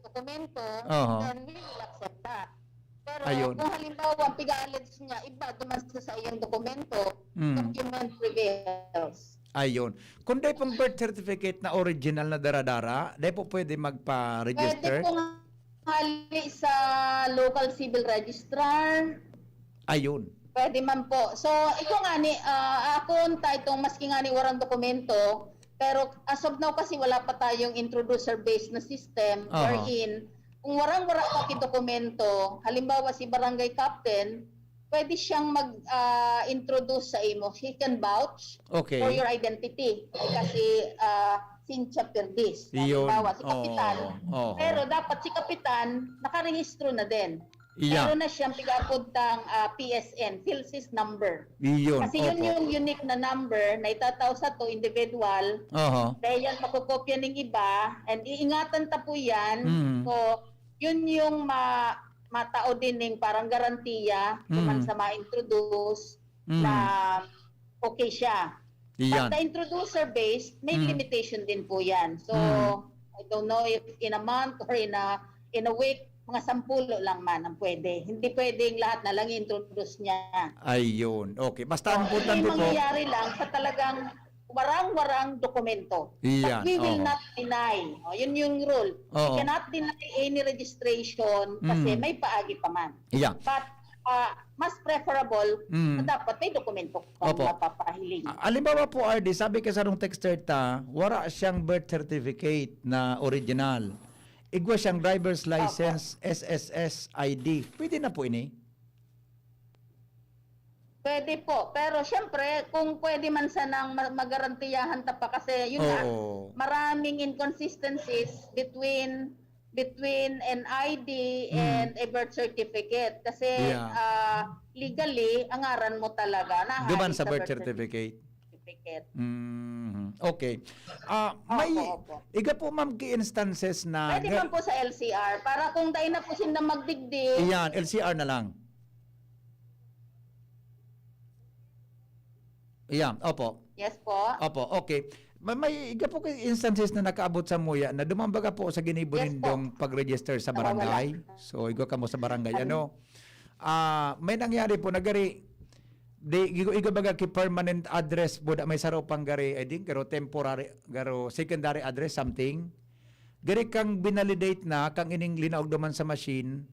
dokumento, Oho. then we will accept that. Pero Ayun. kung halimbawa ang piga-allege niya, iba duman sa iyang dokumento, document prevails. Ayun. Kung dahil pong birth certificate na original na dara-dara, dahil po pwede magpa-register? Pwede pong hali sa local civil registrar. Ayun. Pwede man po. So, ito nga ni, akon ta itong maski nga ni warang dokumento, Pero as of now kasi wala pa tayong introducer-based na system wherein kung warang-wara ka dokumento, halimbawa si barangay captain, pwede siyang mag-introduce sa imo. He can vouch Okay. for your identity. Kasi Cynthia Perdiz. Halimbawa si kapitan. Pero dapat si kapitan, nakarehistro na din. Yeah. Meron na siyang pigapuntang PSN, PhilSys number. Iyon. Kasi yun yung unique na number na itataw sa to individual. Dahil yan makukopya ng iba and iingatan ta po yan. So, yun yung matao din ng parang garantiya kung sa ma-introduce na okay siya. Iyan. But the introducer based, may limitation din po yan. So, I don't know if in a month or in a week, mga 10 lang man ang pwede. Hindi pwedeng lahat na lang i-introduce niya. Ayun. Okay. Basta ang Hindi importante po. mangyayari lang sa talagang warang-warang dokumento. Iyan. But we will not deny. Yun yung rule. We cannot deny any registration kasi may paagi pa man. Iyan. But mas preferable na dapat may dokumento kung mapapahiling. Alimbawa po, RD, sabi ka sa nung texter ta, wala siyang birth certificate na original. Igwa siyang driver's license, SSS, ID. Pwede na po ini? Pwede po. Pero syempre, kung pwede man sanang magarantiyahan ta pa kasi yun nga, maraming inconsistencies between an ID and a birth certificate. Kasi legally, ang aran mo talaga na Duman sa birth certificate. Okay. May iga po ma'am ki-instances na pwede man po sa LCR para kung dahil na po sila magdigdig. Iyan, LCR na lang. Iyan, opo. Yes po. Opo, okay. May iga po instances na nakaabot sa muya na dumambaga po sa ginibunin yung pag-register sa barangay. So, igo ka mo sa barangay. May nangyari po, nagari, igo baga ki permanent address po, may saro pang gari, I think, garo temporary, garo secondary address, something. Gari kang binalidate na, kang ining linaog duman sa machine,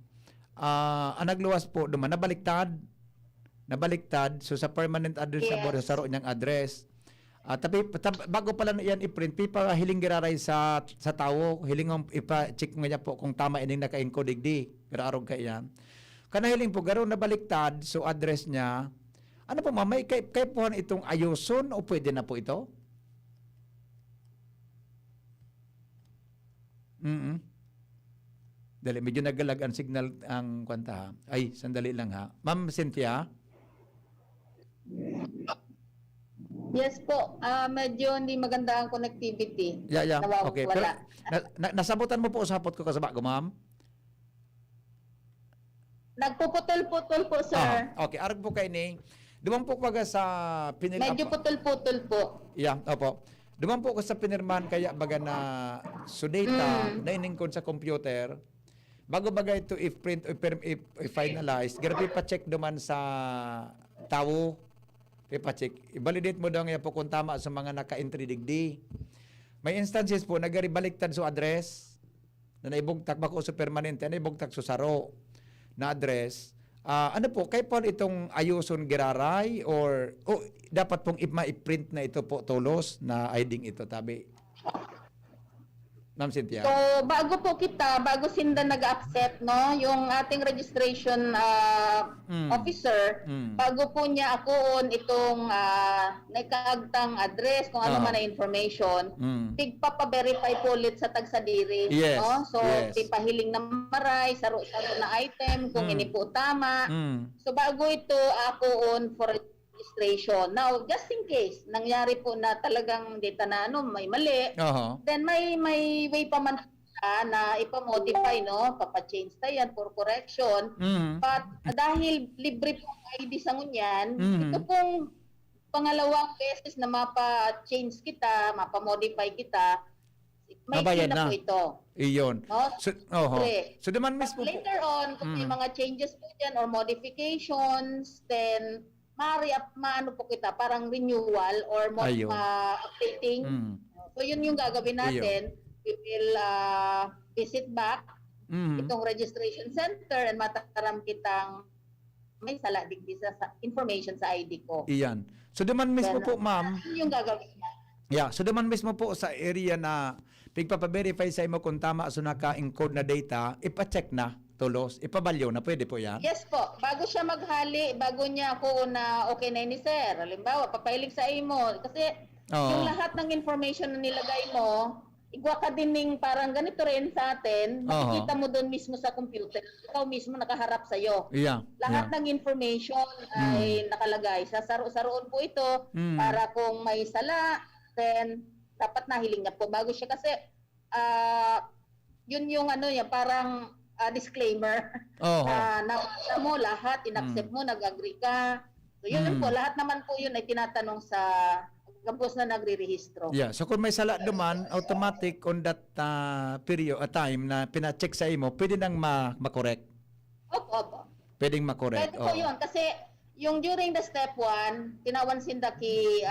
nagluwas po duman, nabaliktad, so sa permanent address sa board, saro niyang address. Tapi bago pala yan i-print, pipa hiling giraray sa tao, hiling ipa-check nga po kung tama ining naka-encode digdi, gararog ka yan. Kana hiling po, garo nabaliktad, so address niya, ano po ma'am, may kay po itong ayuson o pwede na po ito? Dali, medyo nagalag ang signal ang kwanta ha. Ay, sandali lang ha. Ma'am Cynthia? Yes po. Medyo hindi maganda ang connectivity. Yeah. Okay. Pero, nasabutan mo po usapot ko kasaba ko, ma'am? Nagpuputol-putol po, sir. Okay, arag po kayo ni. Dumang po kaga sa pinirmahan. Medyo putol-putol po. Yeah, opo. Dumang po ko sa pinirmahan kaya baga na sudata na iningkod sa computer. Bago baga ito i-print o i-finalize, garapi pa-check duman sa tao. I-check. I-validate mo daw nga po kung tama sa mga naka-entry digdi. May instances po, nagari-baliktad sa address na naibugtak bako sa permanente, naibugtak sa saro na address. Ano po, kay po itong ayuson giraray or dapat pong ma-print na ito po tulos na ID ito tabi? Ma'am Cynthia. So, bago sinda nag-accept, no, yung ating registration officer, bago po niya akoon itong nagkaagtang address, kung ano man na information, tigpapa-verify po ulit sa tagsadiri. Yes, No? So, yes. tipahiling na maray, saro-saro na item, kung ini po tama. So, bago ito akoon for registration. Now, just in case, nangyari po na talagang data na may mali, then may way pa man na ipa-modify, no? Papa-change tayo yan for correction. But dahil libre po ang ID sa ngunyan, ito pong pangalawang beses na mapa-change kita, mapa-modify kita, may mabayad na na po ito. Iyon. No? So, naman mismo po. Later on, kung may mga changes po dyan or modifications, then maano po kita, parang renewal or updating. So, yun yung gagawin natin. We will visit back itong registration center and mataram kitang may saladig sa information sa ID ko. Iyan. So, naman mismo po, ma'am. Yun yung gagawin natin. Yeah, so naman mismo po sa area na pigpapa-verify sa imo kung tama so naka-encode na data, ipa-check na tulos, ipabalyo na, pwede po yan? Yes po, bago siya maghali, bago niya ako na okay na ni sir, halimbawa, papahilig sa imo, kasi Oo. yung lahat ng information na nilagay mo, igwa ka din ng parang ganito rin sa atin, makikita mo doon mismo sa computer, ikaw mismo nakaharap sa'yo. Yeah. Lahat ng information ay nakalagay. Sasaro-saroon po ito para kung may sala, then dapat nahiling niya po bago siya kasi yun yung ano yan, parang disclaimer. Na mo lahat, inaccept mo, nag-agree ka. So yun po, lahat naman po yun ay tinatanong sa gabos na nagre-rehistro. Yeah, so kung may sala duman, automatic on that period, time na pina-check sa imo, pwede nang ma-correct. Opo. Pwedeng ma-correct. Pwede po yun. Kasi yung during the step 1, tinawan sinda ki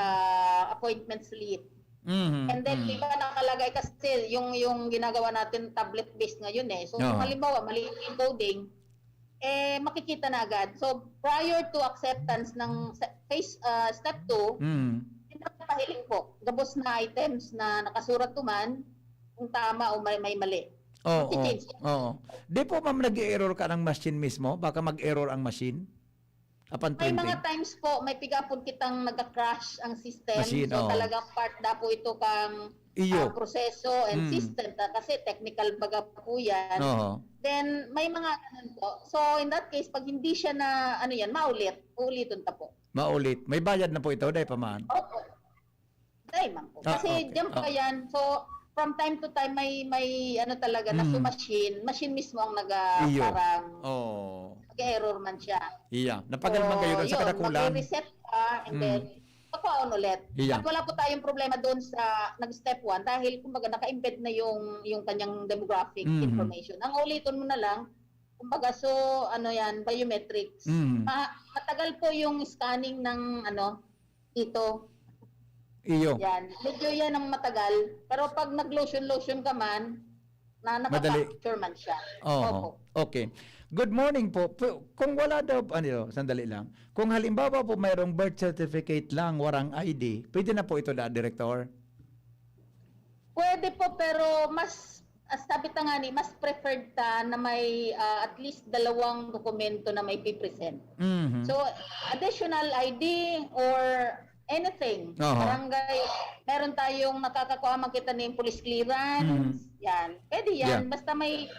appointment slip. And then, di ba nakalagay kasi yung ginagawa natin tablet-based ngayon eh. So, halimbawa, mali yung coding, makikita na agad. So, prior to acceptance ng step 2, pahiling po, gabos na items na nakasurat tuman, kung tama o may mali. Oo. Di po ma'am nag-error ka ng machine mismo? Baka mag-error ang machine? Upon May printing? mga times po, may pigapon kitang nag-crash ang system. Machine, so talagang part na po ito kang proseso and system. Kasi technical baga po yan. Then may mga ganun po. So in that case, pag hindi siya na uulitin ta po. Maulit. May bayad na po ito, dahil pa man? Opo. Dahil man po. Kasi diyan pa yan. So from time to time may ano talaga na machine mismo ang parang nag-error man siya. Iya, napagalman kayo sa kadakulan. Mag-reset ka and then pagpaon ulit. Iya. At wala po tayong problema doon sa nag-step 1 dahil kumbaga naka-embed na yung kanyang demographic information. Ang ulitin mo na lang, kumbaga biometrics. Matagal po yung scanning ng dito. Iyo. Yan. Medyo yan ang matagal. Pero pag nag-lotion ka man, nakapicture man siya. Opo. Okay. Good morning po. Kung wala daw, sandali lang. Kung halimbawa po mayroong birth certificate lang, warang ID, pwede na po ito Director? Pwede po, pero sabi ta nga mas preferred ta na may at least 2 dokumento na may pipresent. So, additional ID or anything. Barangay, meron tayong nakakakuha makita ng police clearance. Yan. Pwede yan. Basta may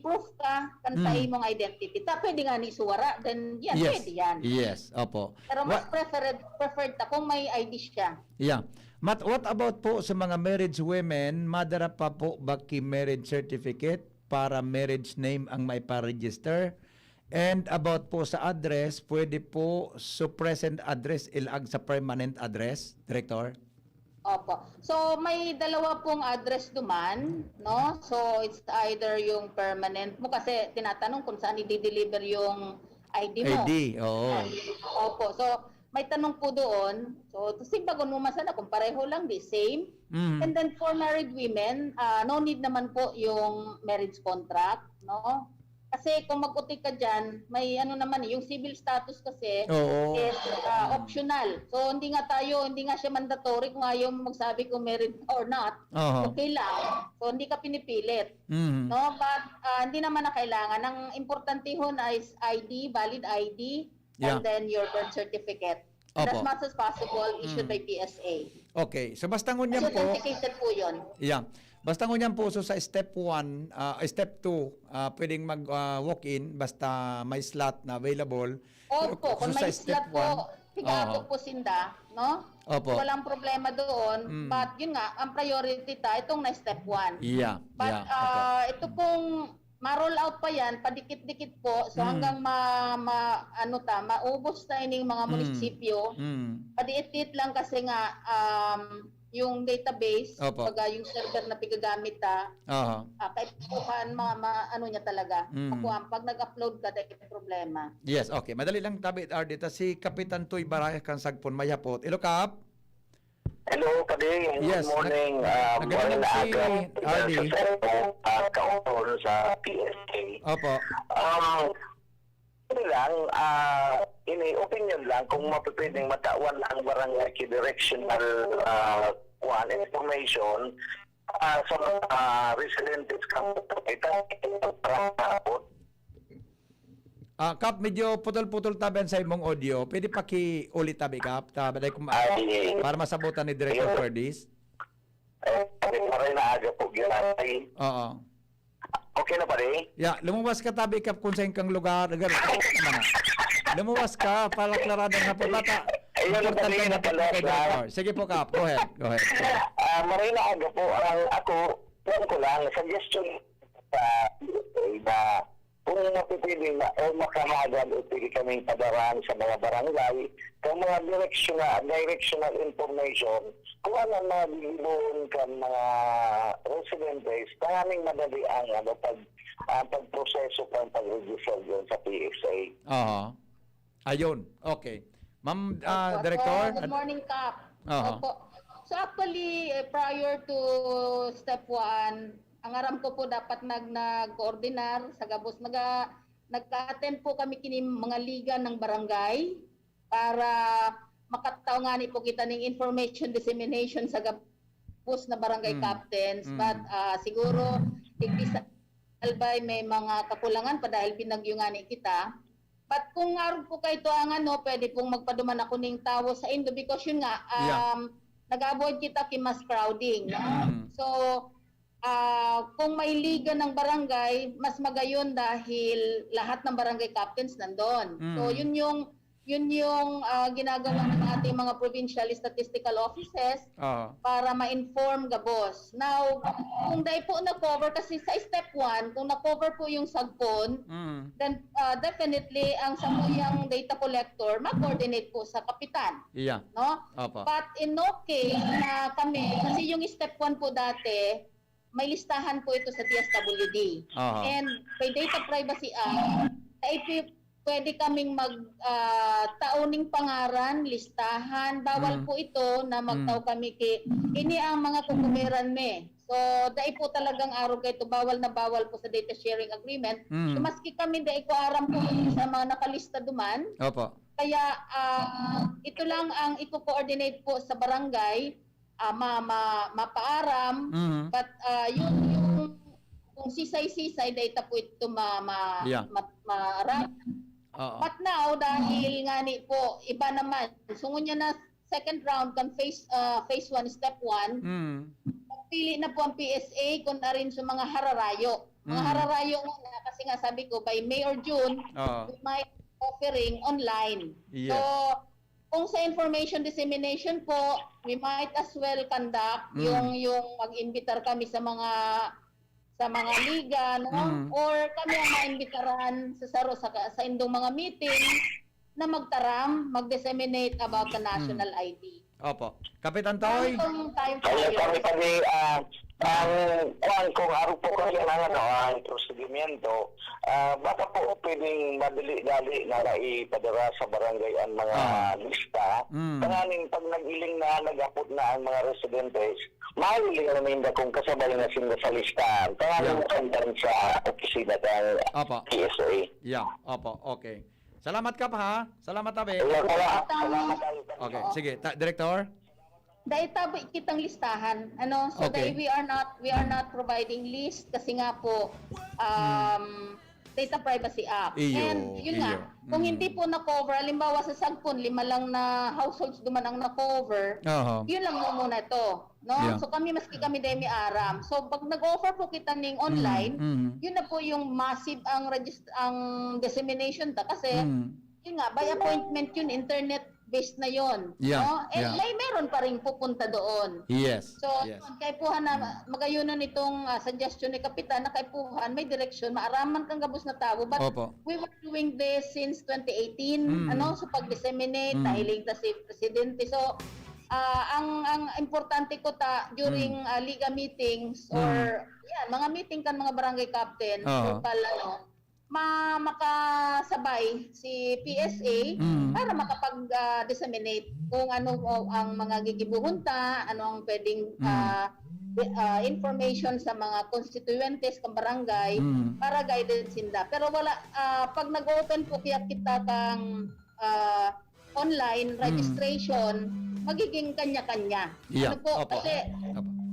proof ka kan sa imong identity. Pwede nga ni suwara, then yan, pwede yan. Yes, opo. Pero mas preferred ta kung may ID siya. Yeah. What about po sa mga married women, madara pa po baki marriage certificate para marriage name ang may pa-register? And about po sa address, pwede po sa present address ilag sa permanent address, Director? Opo. So may 2 pong address duman, no? So it's either yung permanent mo kasi tinatanong kung saan i-deliver yung ID mo. ID, oo. Opo. So may tanong po doon. So bago mo masana kung pareho lang, the same. And then for married women, no need naman po yung marriage contract, no? Kasi kung mag-utik ka dyan, may yung civil status kasi is optional. So hindi nga siya mandatory kung ayaw mo magsabi kung married or not. Okay lang. So hindi ka pinipilit. No? But hindi naman na kailangan. Ang importante ho is ID, valid ID, and then your birth certificate. And as much as possible, issued by PSA. Okay. So basta ngunyan po. Authenticated po yun. Yeah. Basta ngunyan po so sa step 1, step 2, pwedeng mag-walk-in basta may slot na available. Opo, kung may slot po, pigato po sinda, no? Opo. Walang problema doon. But yun nga, ang priority itong na step 1. Yeah. But ito pong ma-roll out pa yan, padikit-dikit po. So hanggang maubos na ining mga munisipyo. Padiit-it lang kasi nga yung database, yung server na pigagamit kahit pukuhan niya talaga. Pag nag-upload ka, dahil problema. Yes, okay. Madali lang tabi dito. Si Kapitan Tuy Barayas kang sagpon mayapot. Hello, Kap. Hello, Kading. Yes, Good morning. nagandang si RD. Kautol sa PSA. Opo. opinion lang kung mapipwedeng matawan ang barangay directional information sa mga residentes Kap, medyo putol-putol tabi sa imong audio. Pwede paki-ulit tabi, Kap, para masabutan ni Director Ferdis. Maray na aga po ginatay. Oo. Okay na pa rin? Yeah, lumabas ka tabi, Kap, kung saan kang lugar. Lumabas ka para klaradan na po. Importante na po. Sige po, Kap. Go ahead. Maray na aga po. Ako, plan ko lang, suggestion na kung mapipili na o makamagad o pili kaming padaraan sa mga barangay, kung mga directional information, kung ano mabilibon ka mga residentes, maraming madali ang pagproseso kang pag-register yun sa PSA. Ayun. Okay. Ma'am Director? Good morning, Kap. Opo. So actually, prior to step 1, ang aram ko po dapat nag-coordinar sa Gabos. Nagka-attend po kami kini mga liga ng barangay para makataungani po kita ng information dissemination sa Gabos na barangay captains. But siguro, sa Albay may mga kakulangan pa dahil pinagyungani kita. But kung aron po kayo ang pwede pong magpaduman ako ng tawo sa Indo because yun nga, nag-avoid kita mass crowding. So, kung may liga ng barangay, mas magayon dahil lahat ng barangay captains nandun. So yun yung ginagawa ng ating mga provincial statistical offices para ma-inform Gabos. Now, kung dahil po na-cover, kasi sa step 1, kung na-cover po yung sagpon, then definitely ang samuyang data collector ma-coordinate po sa kapitan. No? But in no case na kami, kasi yung step 1 po dati, may listahan po ito sa DSWD. And by Data Privacy Act, pwede kaming mag-tauning pangaran, listahan. Bawal po ito na magtaw kami ini ang mga kukumeran me. So, dahil po talagang araw kayo ito, bawal na bawal po sa data sharing agreement. So, maski kami dahil ko aram po sa mga nakalista duman. Kaya, ito lang ang i-coordinate po sa barangay, mapaaram, but yung kung sisay-sisay data po ito maaram. But now dahil ngani po iba naman sungon niya na second round kan phase 1 step 1 pili na po ang PSA kung na rin sa mga hararayo na kasi nga sabi ko by May or June we might offering online. So kung sa information dissemination po, we might as well conduct yung mag-imbitar kami sa mga liga, no? Or kami ang maimbitaran sa indong mga meeting na magtaram, mag-disseminate about the national ID. Opo. Kapitan Toy. Kung araw po kasi ang prosedimento, baka po pwedeng madali-dali na ipadara sa barangay ang mga lista. Kanganing pag nag-iling na, nag-apot na ang mga residentes, mahiling namin kung kasabay na sila sa lista. Kanganing kantan sa opisina ng PSA. Opo, okay. Salamat ka pa ha. Salamat tabi. Salamat. Okay, sige. Director? Dahil tabo kitang listahan, so dahil we are not providing list kasi nga po Data Privacy Act. And yun nga, kung hindi po na-cover, halimbawa sa sagpon, 5 lang na households duman ang na-cover, yun lang muna ito. No? So kami, maski kami dahil may aram. So pag nag-offer po kita ng online, yun na po yung massive ang dissemination ta. Kasi, yun nga, by appointment yun, internet-based na yun. No? And meron pa rin pupunta doon. So, kay puhan na magayunan itong suggestion ni Kapitan na kay puhan may direksyon, maaraman kang Gabos na tao. But we were doing this since 2018, so pag-disseminate, nahiling ta si Presidente. So, ang importante ko during liga meetings or mga meeting kan mga barangay captain, makasabay si PSA para makapag-disseminate kung ano ang mga gigibuhunta, ano ang pwedeng information sa mga constituentes ng barangay para guidance inda. Pero wala, pag nag-open po kaya kita kang online registration, magiging kanya-kanya. Yeah. Ano po? Opo. Kasi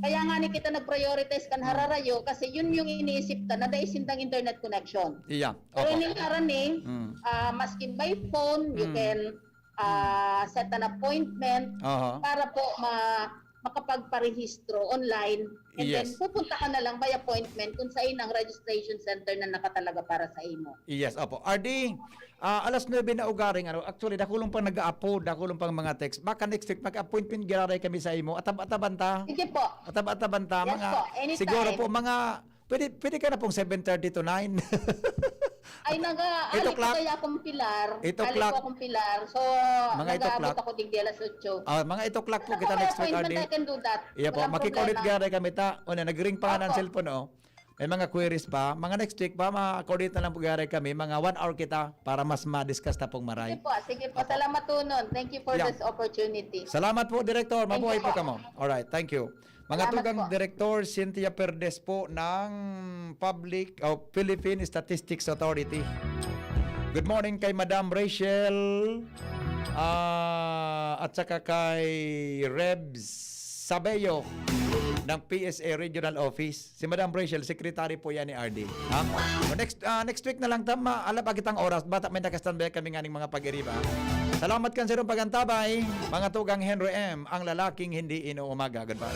kaya nga ni kita nag-prioritize kan hararayo kasi yun yung iniisip ta na dahil sindang internet connection. Iya. Pero Opo. ini karani, maskin by phone, you can set an appointment Aha. para po makapagparehistro online. And then Yes. pupunta ka na lang by appointment kung saan ang registration center na nakatalaga para sa imo. Yes, opo. RD, alas 9 na ugaring, actually, dakulong pang nag-upload, dakulong pang mga text. Baka next week, mag-appointment giraray kami sa imo. Atab-atabanta. Sige po. Atab-atabanta. Yes Mga, po, anytime. siguro po, mga, pwede ka na pong 7:30 to 9. Ay, 8 ali ko o'clock. kaya akong pilar. 8 Ali o'clock. ko akong pilar. So, Mga 8 o'clock. nag-aabot ako digdi alas 8. Mga 8 o'clock po Ako kita may next week, appointment, RD. I can do that. Iya po, Walang makikulit problema. giraray kami ta. O na, nag-ring pa nga ng cellphone, oh. May mga queries pa. Mga next week pa, ma-coordinate na lang po giraray kami. Mga 1 hour kita para mas ma-discuss na pong maray. Sige po. Salamat po nun. Thank you for Yeah. this opportunity. Salamat po, Director. Thank Mabuhay you po po. kamo. Alright, thank you. Mga Salamat tugang po. Director Cynthia Perdes po ng Philippine Statistics Authority. Good morning kay Madam Rachel at saka kay Rebs Sabello ng PSA Regional Office. Si Madam Rachel, secretary po yan ni RD. Ha? O next week na lang tama, alam pa kitang oras, bata may nakastandby kami nga ng mga pag-iriba. Salamat kan sa irong pagantabay, mga tugang Henry M, ang lalaking hindi inuumaga. Goodbye.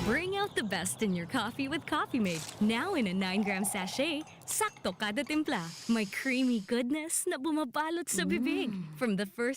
Bring out the best in your coffee with Coffee Mate. Now in a 9-gram sachet, sakto kada timpla. May creamy goodness na bumabalot sa bibig. From the first